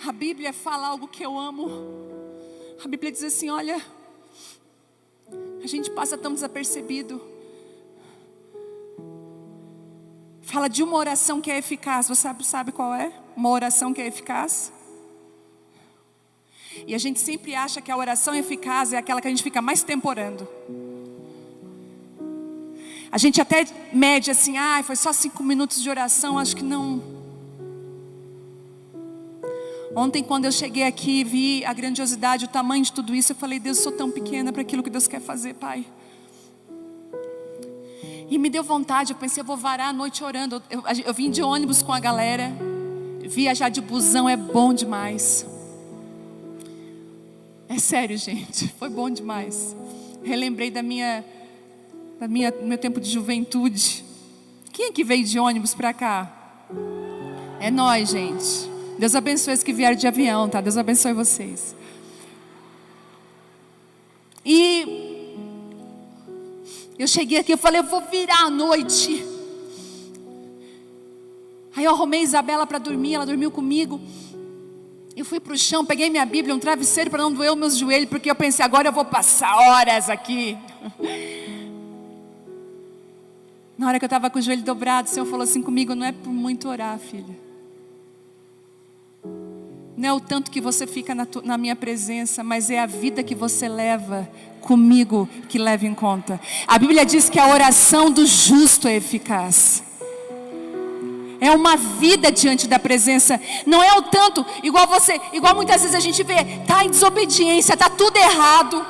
A Bíblia fala algo que eu amo. A Bíblia diz assim, olha, a gente passa tão desapercebido. Fala de uma oração que é eficaz. Você sabe qual é? Uma oração que é eficaz. E a gente sempre acha que a oração eficaz é aquela que a gente fica mais tempo orando. A gente até mede assim, foi só 5 minutos de oração, acho que não. Ontem, quando eu cheguei aqui e vi a grandiosidade, o tamanho de tudo isso, eu falei, Deus, eu sou tão pequena para aquilo que Deus quer fazer, Pai. E me deu vontade, eu pensei, eu vou varar a noite orando. Eu vim de ônibus com a galera. Viajar de busão é bom demais. É sério, gente, foi bom demais. Relembrei do meu tempo de juventude. Quem é que veio de ônibus para cá? É nós, gente. Deus abençoe os que vieram de avião, tá? Deus abençoe vocês. E eu cheguei aqui, eu falei, eu vou virar a noite. Aí eu arrumei a Isabela para dormir, ela dormiu comigo. Eu fui para o chão, peguei minha Bíblia, um travesseiro para não doer os meus joelhos, porque eu pensei, agora eu vou passar horas aqui. Na hora que eu estava com o joelho dobrado, o Senhor falou assim comigo, não é por muito orar, filha. Não é o tanto que você fica na minha presença, mas é a vida que você leva comigo que leva em conta. A Bíblia diz que a oração do justo é eficaz. É uma vida diante da presença. Não é o tanto, igual muitas vezes a gente vê, está em desobediência, está tudo errado.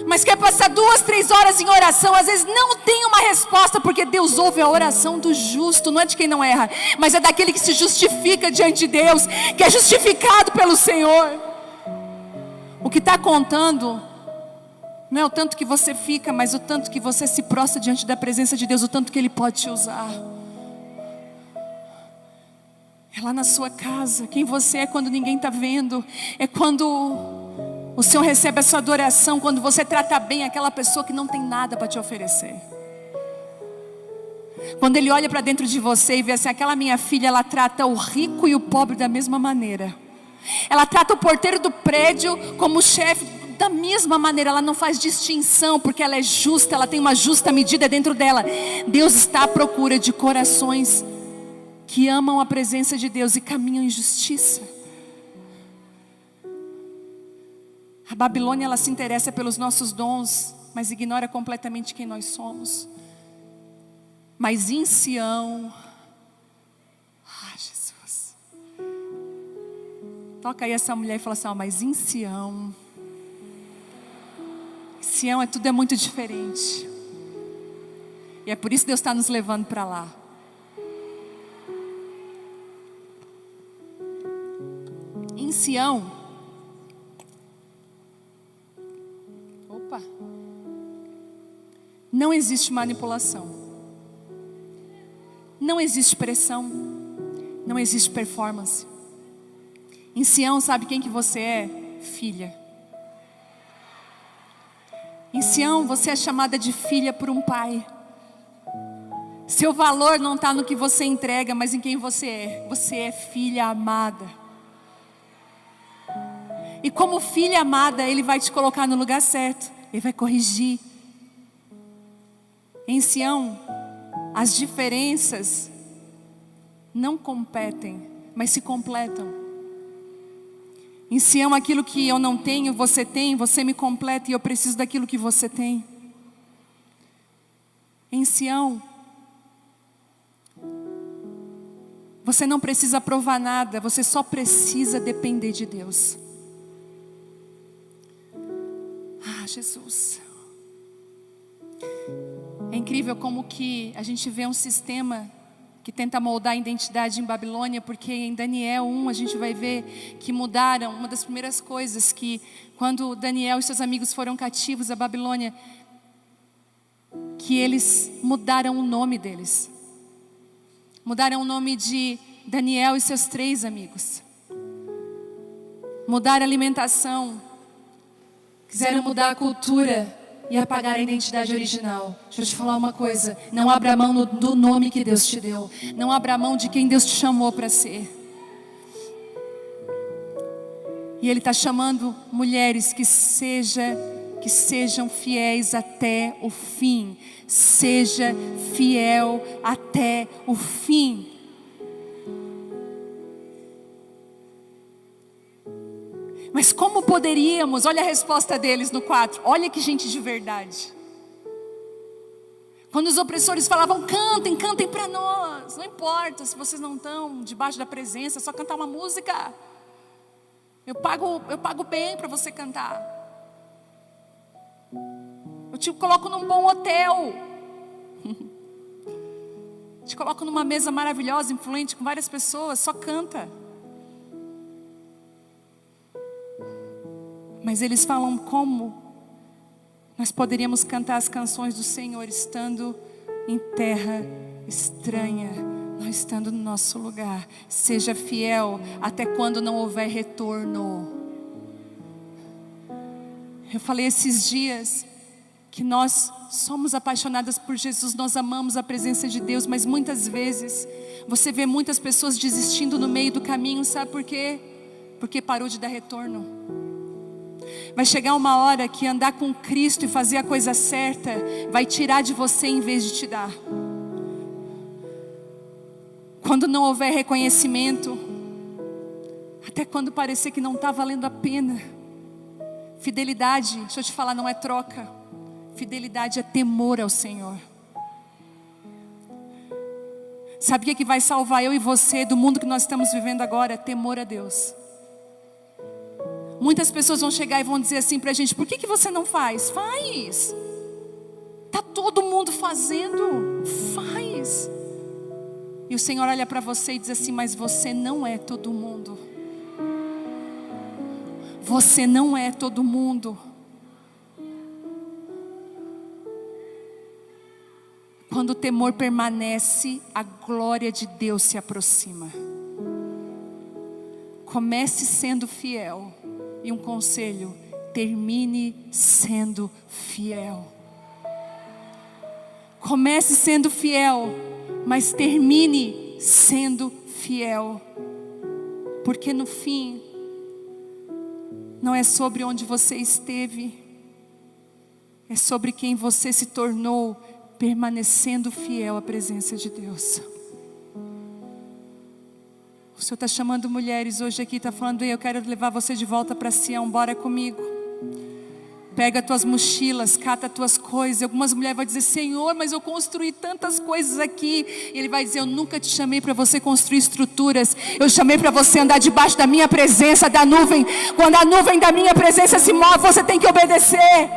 Mas quer passar 2, 3 horas em oração, às vezes não tem uma resposta, porque Deus ouve a oração do justo, não é de quem não erra, mas é daquele que se justifica diante de Deus, que é justificado pelo Senhor. O que está contando não é o tanto que você fica, mas o tanto que você se prostra diante da presença de Deus, o tanto que Ele pode te usar. É lá na sua casa, quem você é quando ninguém está vendo, é quando o Senhor recebe a sua adoração, quando você trata bem aquela pessoa que não tem nada para te oferecer. Quando Ele olha para dentro de você e vê assim, aquela minha filha, ela trata o rico e o pobre da mesma maneira. Ela trata o porteiro do prédio como chefe da mesma maneira. Ela não faz distinção, porque ela é justa, ela tem uma justa medida dentro dela. Deus está à procura de corações que amam a presença de Deus e caminham em justiça. A Babilônia, ela se interessa pelos nossos dons, mas ignora completamente quem nós somos. Mas em Sião, Jesus, toca aí essa mulher e fala assim, mas em Sião, tudo é muito diferente. E é por isso que Deus está nos levando para lá. Em Sião, não existe manipulação, não existe pressão, não existe performance. Em Sião, sabe quem que você é? Filha. Em Sião, você é chamada de filha por um pai. Seu valor não está no que você entrega, mas em quem você é. Você é filha amada. E como filha amada, Ele vai te colocar no lugar certo. Ele vai corrigir. Em Sião, as diferenças não competem, mas se completam. Em Sião, aquilo que eu não tenho, você tem, você me completa e eu preciso daquilo que você tem. Em Sião, você não precisa provar nada, você só precisa depender de Deus. Jesus. É incrível como que a gente vê um sistema que tenta moldar a identidade em Babilônia, porque em Daniel 1 a gente vai ver que mudaram. Uma das primeiras coisas que, quando Daniel e seus amigos foram cativos à Babilônia, que eles mudaram o nome deles. Mudaram o nome de Daniel e seus 3 amigos. Mudaram a alimentação. Quiseram mudar a cultura e apagar a identidade original. Deixa eu te falar uma coisa. Não abra mão do nome que Deus te deu. Não abra mão de quem Deus te chamou para ser. E Ele está chamando mulheres que sejam fiéis até o fim. Seja fiel até o fim. Mas como poderíamos? Olha a resposta deles no 4. Olha que gente de verdade. Quando os opressores falavam, cantem para nós. Não importa se vocês não estão debaixo da presença, é só cantar uma música. Eu pago bem para você cantar. Eu te coloco num bom hotel. Te coloco numa mesa maravilhosa, influente, com várias pessoas, só canta. Mas eles falam como nós poderíamos cantar as canções do Senhor estando em terra estranha, não estando no nosso lugar. Seja fiel até quando não houver retorno. Eu falei esses dias que nós somos apaixonadas por Jesus, nós amamos a presença de Deus, mas muitas vezes você vê muitas pessoas desistindo no meio do caminho, sabe por quê? Porque parou de dar retorno. Vai chegar uma hora que andar com Cristo e fazer a coisa certa vai tirar de você em vez de te dar. Quando não houver reconhecimento, até quando parecer que não está valendo a pena. Fidelidade, deixa eu te falar, não é troca. Fidelidade é temor ao Senhor. Sabe o que vai salvar eu e você do mundo que nós estamos vivendo agora? É temor a Deus. Muitas pessoas vão chegar e vão dizer assim pra gente: por que você não faz? Faz. Tá todo mundo fazendo. Faz. E o Senhor olha para você e diz assim: mas você não é todo mundo. Você não é todo mundo. Quando o temor permanece, a glória de Deus se aproxima. Comece sendo fiel. E um conselho: termine sendo fiel. Comece sendo fiel, mas termine sendo fiel. Porque no fim, não é sobre onde você esteve, é sobre quem você se tornou, permanecendo fiel à presença de Deus. O Senhor está chamando mulheres hoje aqui, está falando: eu quero levar você de volta para Sião, bora comigo. Pega tuas mochilas, cata tuas coisas. E algumas mulheres vão dizer: Senhor, mas eu construí tantas coisas aqui. E Ele vai dizer: eu nunca te chamei para você construir estruturas. Eu chamei para você andar debaixo da minha presença, da nuvem. Quando a nuvem da minha presença se move, você tem que obedecer.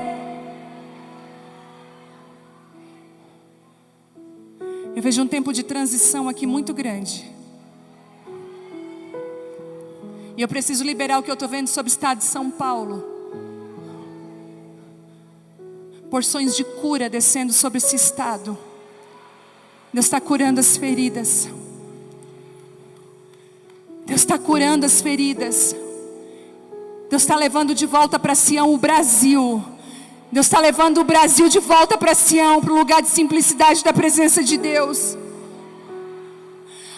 Eu vejo um tempo de transição aqui muito grande. E eu preciso liberar o que eu estou vendo sobre o estado de São Paulo. Porções de cura descendo sobre esse estado. Deus está curando as feridas. Deus está curando as feridas. Deus está levando de volta para Sião o Brasil. Deus está levando o Brasil de volta para Sião, para o lugar de simplicidade da presença de Deus.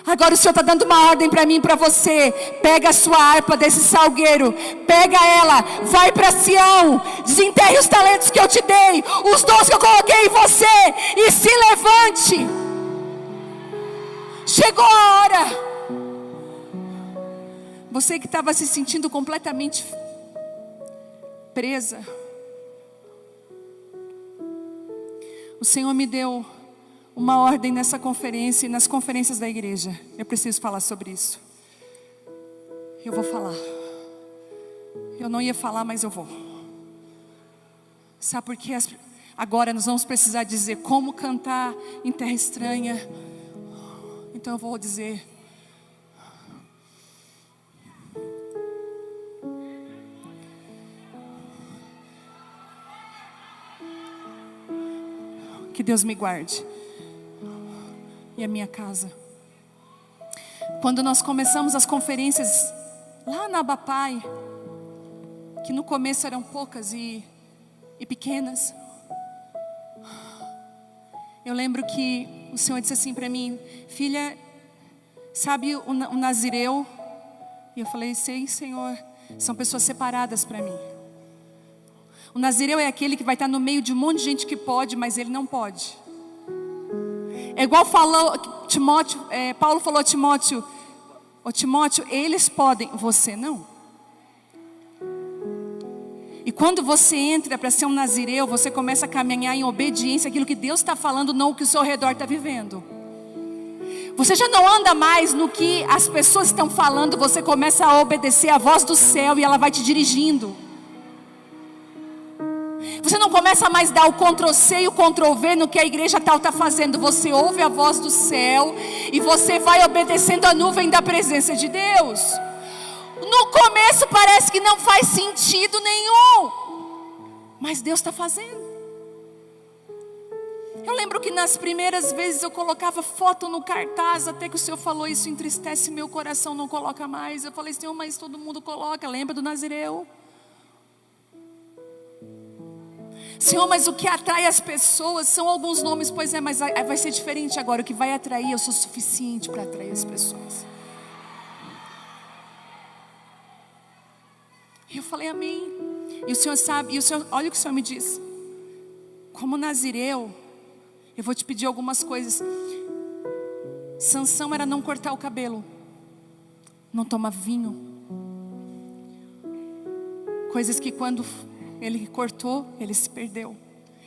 Agora o Senhor está dando uma ordem para mim e para você. Pega a sua harpa desse salgueiro, pega ela, vai para Sião, desenterre os talentos que eu te dei, os dons que eu coloquei em você, e se levante. Chegou a hora. Você que estava se sentindo completamente presa, o Senhor me deu uma ordem nessa conferência e nas conferências da igreja. Eu preciso falar sobre isso. Eu vou falar. Eu não ia falar, mas eu vou. Sabe por quê? Agora nós vamos precisar dizer como cantar em terra estranha. Então eu vou dizer. que Deus me guarde. E a minha casa. Quando nós começamos as conferências lá na Abapai, que no começo eram poucas e pequenas, eu lembro que o Senhor disse assim para mim: filha, sabe o Nazireu? E eu falei: sei, Senhor, são pessoas separadas para mim. O Nazireu é aquele que vai estar no meio de um monte de gente que pode, mas ele não pode. É igual Paulo falou a Timóteo: ô Timóteo, eles podem, você não. E quando você entra para ser um nazireu, você começa a caminhar em obediência àquilo que Deus está falando, não o que o seu redor está vivendo. Você já não anda mais no que as pessoas estão falando, você começa a obedecer a voz do céu e ela vai te dirigindo. Você não começa mais a dar o Ctrl+C e o Ctrl+V no que a igreja tal está fazendo. Você ouve a voz do céu e você vai obedecendo a nuvem da presença de Deus. No começo parece que não faz sentido nenhum, mas Deus está fazendo. Eu lembro que nas primeiras vezes eu colocava foto no cartaz, até que o Senhor falou: isso entristece meu coração, não coloca mais. Eu falei: Senhor, mas todo mundo coloca, lembra do Nazireu? Senhor, mas o que atrai as pessoas são alguns nomes. Pois é, mas vai ser diferente agora. O que vai atrair, eu sou suficiente para atrair as pessoas. E eu falei: amém. E o Senhor sabe, olha o que o Senhor me disse: como Nazireu, eu vou te pedir algumas coisas. Sansão era não cortar o cabelo, não tomar vinho. Coisas que quando ele cortou, ele se perdeu.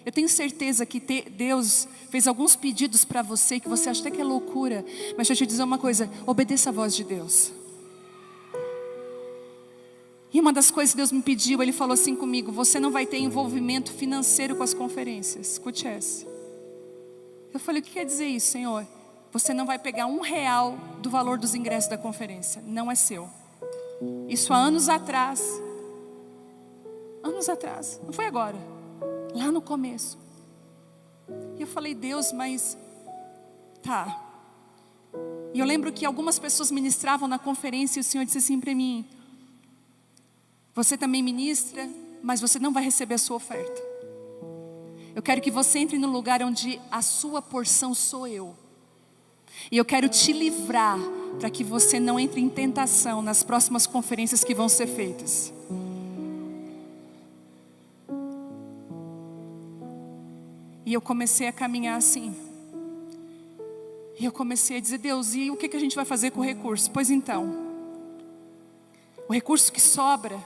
Eu tenho certeza que Deus fez alguns pedidos para você que você acha até que é loucura. Mas deixa eu te dizer uma coisa: obedeça a voz de Deus. E uma das coisas que Deus me pediu, Ele falou assim comigo: você não vai ter envolvimento financeiro com as conferências. Escute essa. Eu falei: o que quer dizer isso, Senhor? Você não vai pegar R$1 do valor dos ingressos da conferência. Não é seu. Isso há anos atrás. Anos atrás, não foi agora, lá no começo. E eu falei: Deus, mas tá. E eu lembro que algumas pessoas ministravam na conferência e o Senhor disse assim para mim: você também ministra, mas você não vai receber a sua oferta. Eu quero que você entre no lugar onde a sua porção sou eu. E eu quero te livrar para que você não entre em tentação nas próximas conferências que vão ser feitas. E eu comecei a caminhar assim. E eu comecei a dizer: Deus, e o que a gente vai fazer com o recurso? Pois então, o recurso que sobra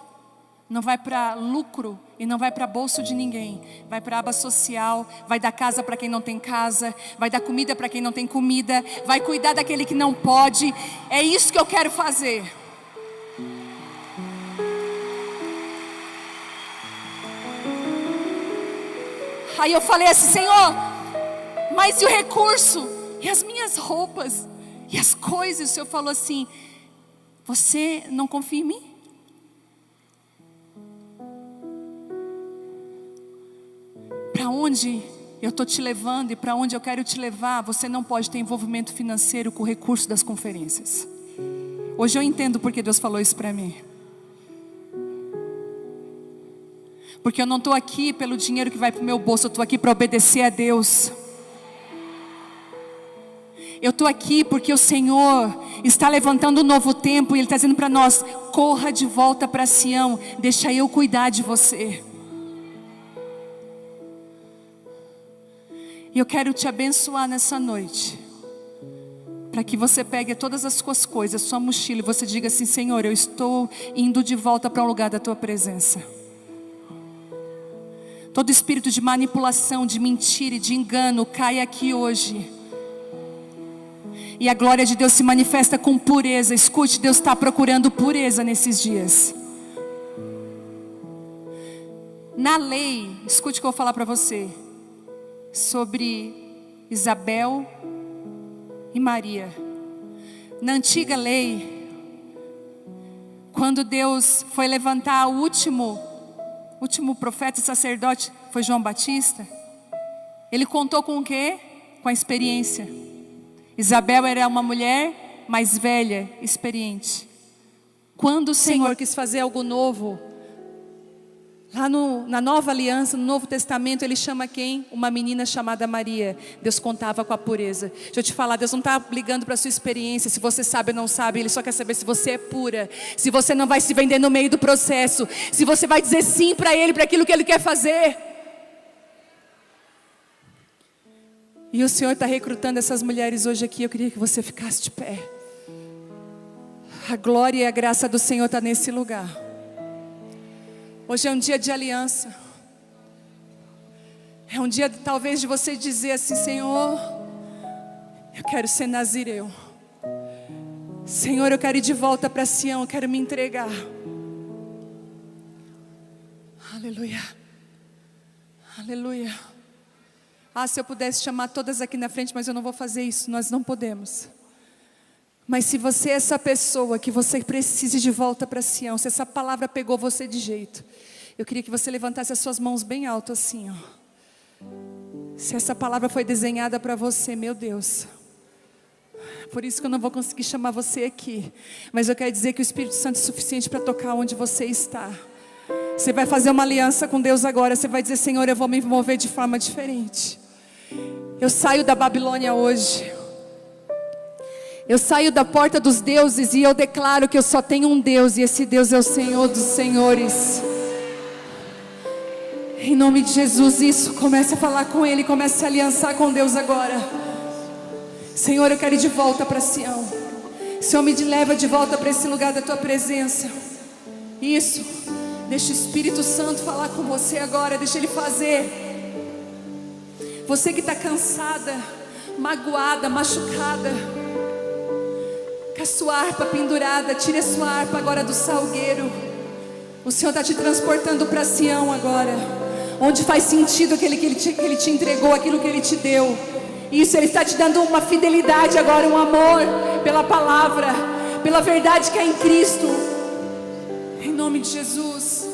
não vai para lucro e não vai para bolso de ninguém. Vai para a aba social, vai dar casa para quem não tem casa, vai dar comida para quem não tem comida, vai cuidar daquele que não pode. É isso que eu quero fazer. Aí eu falei assim: Senhor, mas e o recurso? E as minhas roupas? E as coisas? O Senhor falou assim: você não confia em mim? Para onde eu estou te levando e para onde eu quero te levar, você não pode ter envolvimento financeiro com o recurso das conferências. Hoje eu entendo porque Deus falou isso para mim. Porque eu não estou aqui pelo dinheiro que vai para o meu bolso, eu estou aqui para obedecer a Deus. Eu estou aqui porque o Senhor está levantando um novo tempo e Ele está dizendo para nós: corra de volta para Sião, deixa eu cuidar de você. E eu quero te abençoar nessa noite, para que você pegue todas as suas coisas, sua mochila, e você diga assim: Senhor, eu estou indo de volta para um lugar da Tua presença. Todo espírito de manipulação, de mentira e de engano cai aqui hoje. E a glória de Deus se manifesta com pureza. Escute, Deus está procurando pureza nesses dias. Na lei, escute o que eu vou falar para você. Sobre Isabel e Maria. Na antiga lei, quando Deus foi levantar o último profeta e sacerdote, foi João Batista. Ele contou com o quê? Com a experiência. Isabel era uma mulher mais velha, experiente. Quando o Senhor quis fazer algo novo, lá na nova aliança, no Novo Testamento, Ele chama quem? Uma menina chamada Maria. Deus contava com a pureza. Deixa eu te falar, Deus não está ligando para a sua experiência, se você sabe ou não sabe. Ele só quer saber se você é pura, se você não vai se vender no meio do processo, se você vai dizer sim para Ele, para aquilo que Ele quer fazer. E o Senhor está recrutando essas mulheres hoje aqui. Eu queria que você ficasse de pé. A glória e a graça do Senhor está nesse lugar. Hoje é um dia de aliança. É um dia talvez de você dizer assim: Senhor, eu quero ser nazireu. Senhor, eu quero ir de volta para Sião, eu quero me entregar. Aleluia. Aleluia. Se eu pudesse chamar todas aqui na frente, mas eu não vou fazer isso, nós não podemos. Mas se você é essa pessoa que você precisa de volta para Sião, se essa palavra pegou você de jeito, eu queria que você levantasse as suas mãos bem alto assim, ó. Se essa palavra foi desenhada para você, meu Deus. Por isso que eu não vou conseguir chamar você aqui, mas eu quero dizer que o Espírito Santo é suficiente para tocar onde você está. Você vai fazer uma aliança com Deus agora. Você vai dizer: Senhor, eu vou me mover de forma diferente. Eu saio da Babilônia hoje. Eu saio da porta dos deuses e eu declaro que eu só tenho um Deus, e esse Deus é o Senhor dos senhores. Em nome de Jesus, isso, comece a falar com Ele, comece a se aliançar com Deus agora. Senhor, eu quero ir de volta para Sião. Senhor, me leva de volta para esse lugar da Tua presença. Isso, deixa o Espírito Santo falar com você agora, deixa Ele fazer. Você que está cansada, magoada, machucada, com a sua harpa pendurada, tire a sua harpa agora do salgueiro. O Senhor está te transportando para Sião agora, onde faz sentido aquele que Ele te entregou, aquilo que Ele te deu. Isso, Ele está te dando uma fidelidade agora, um amor pela palavra, pela verdade que é em Cristo. Em nome de Jesus.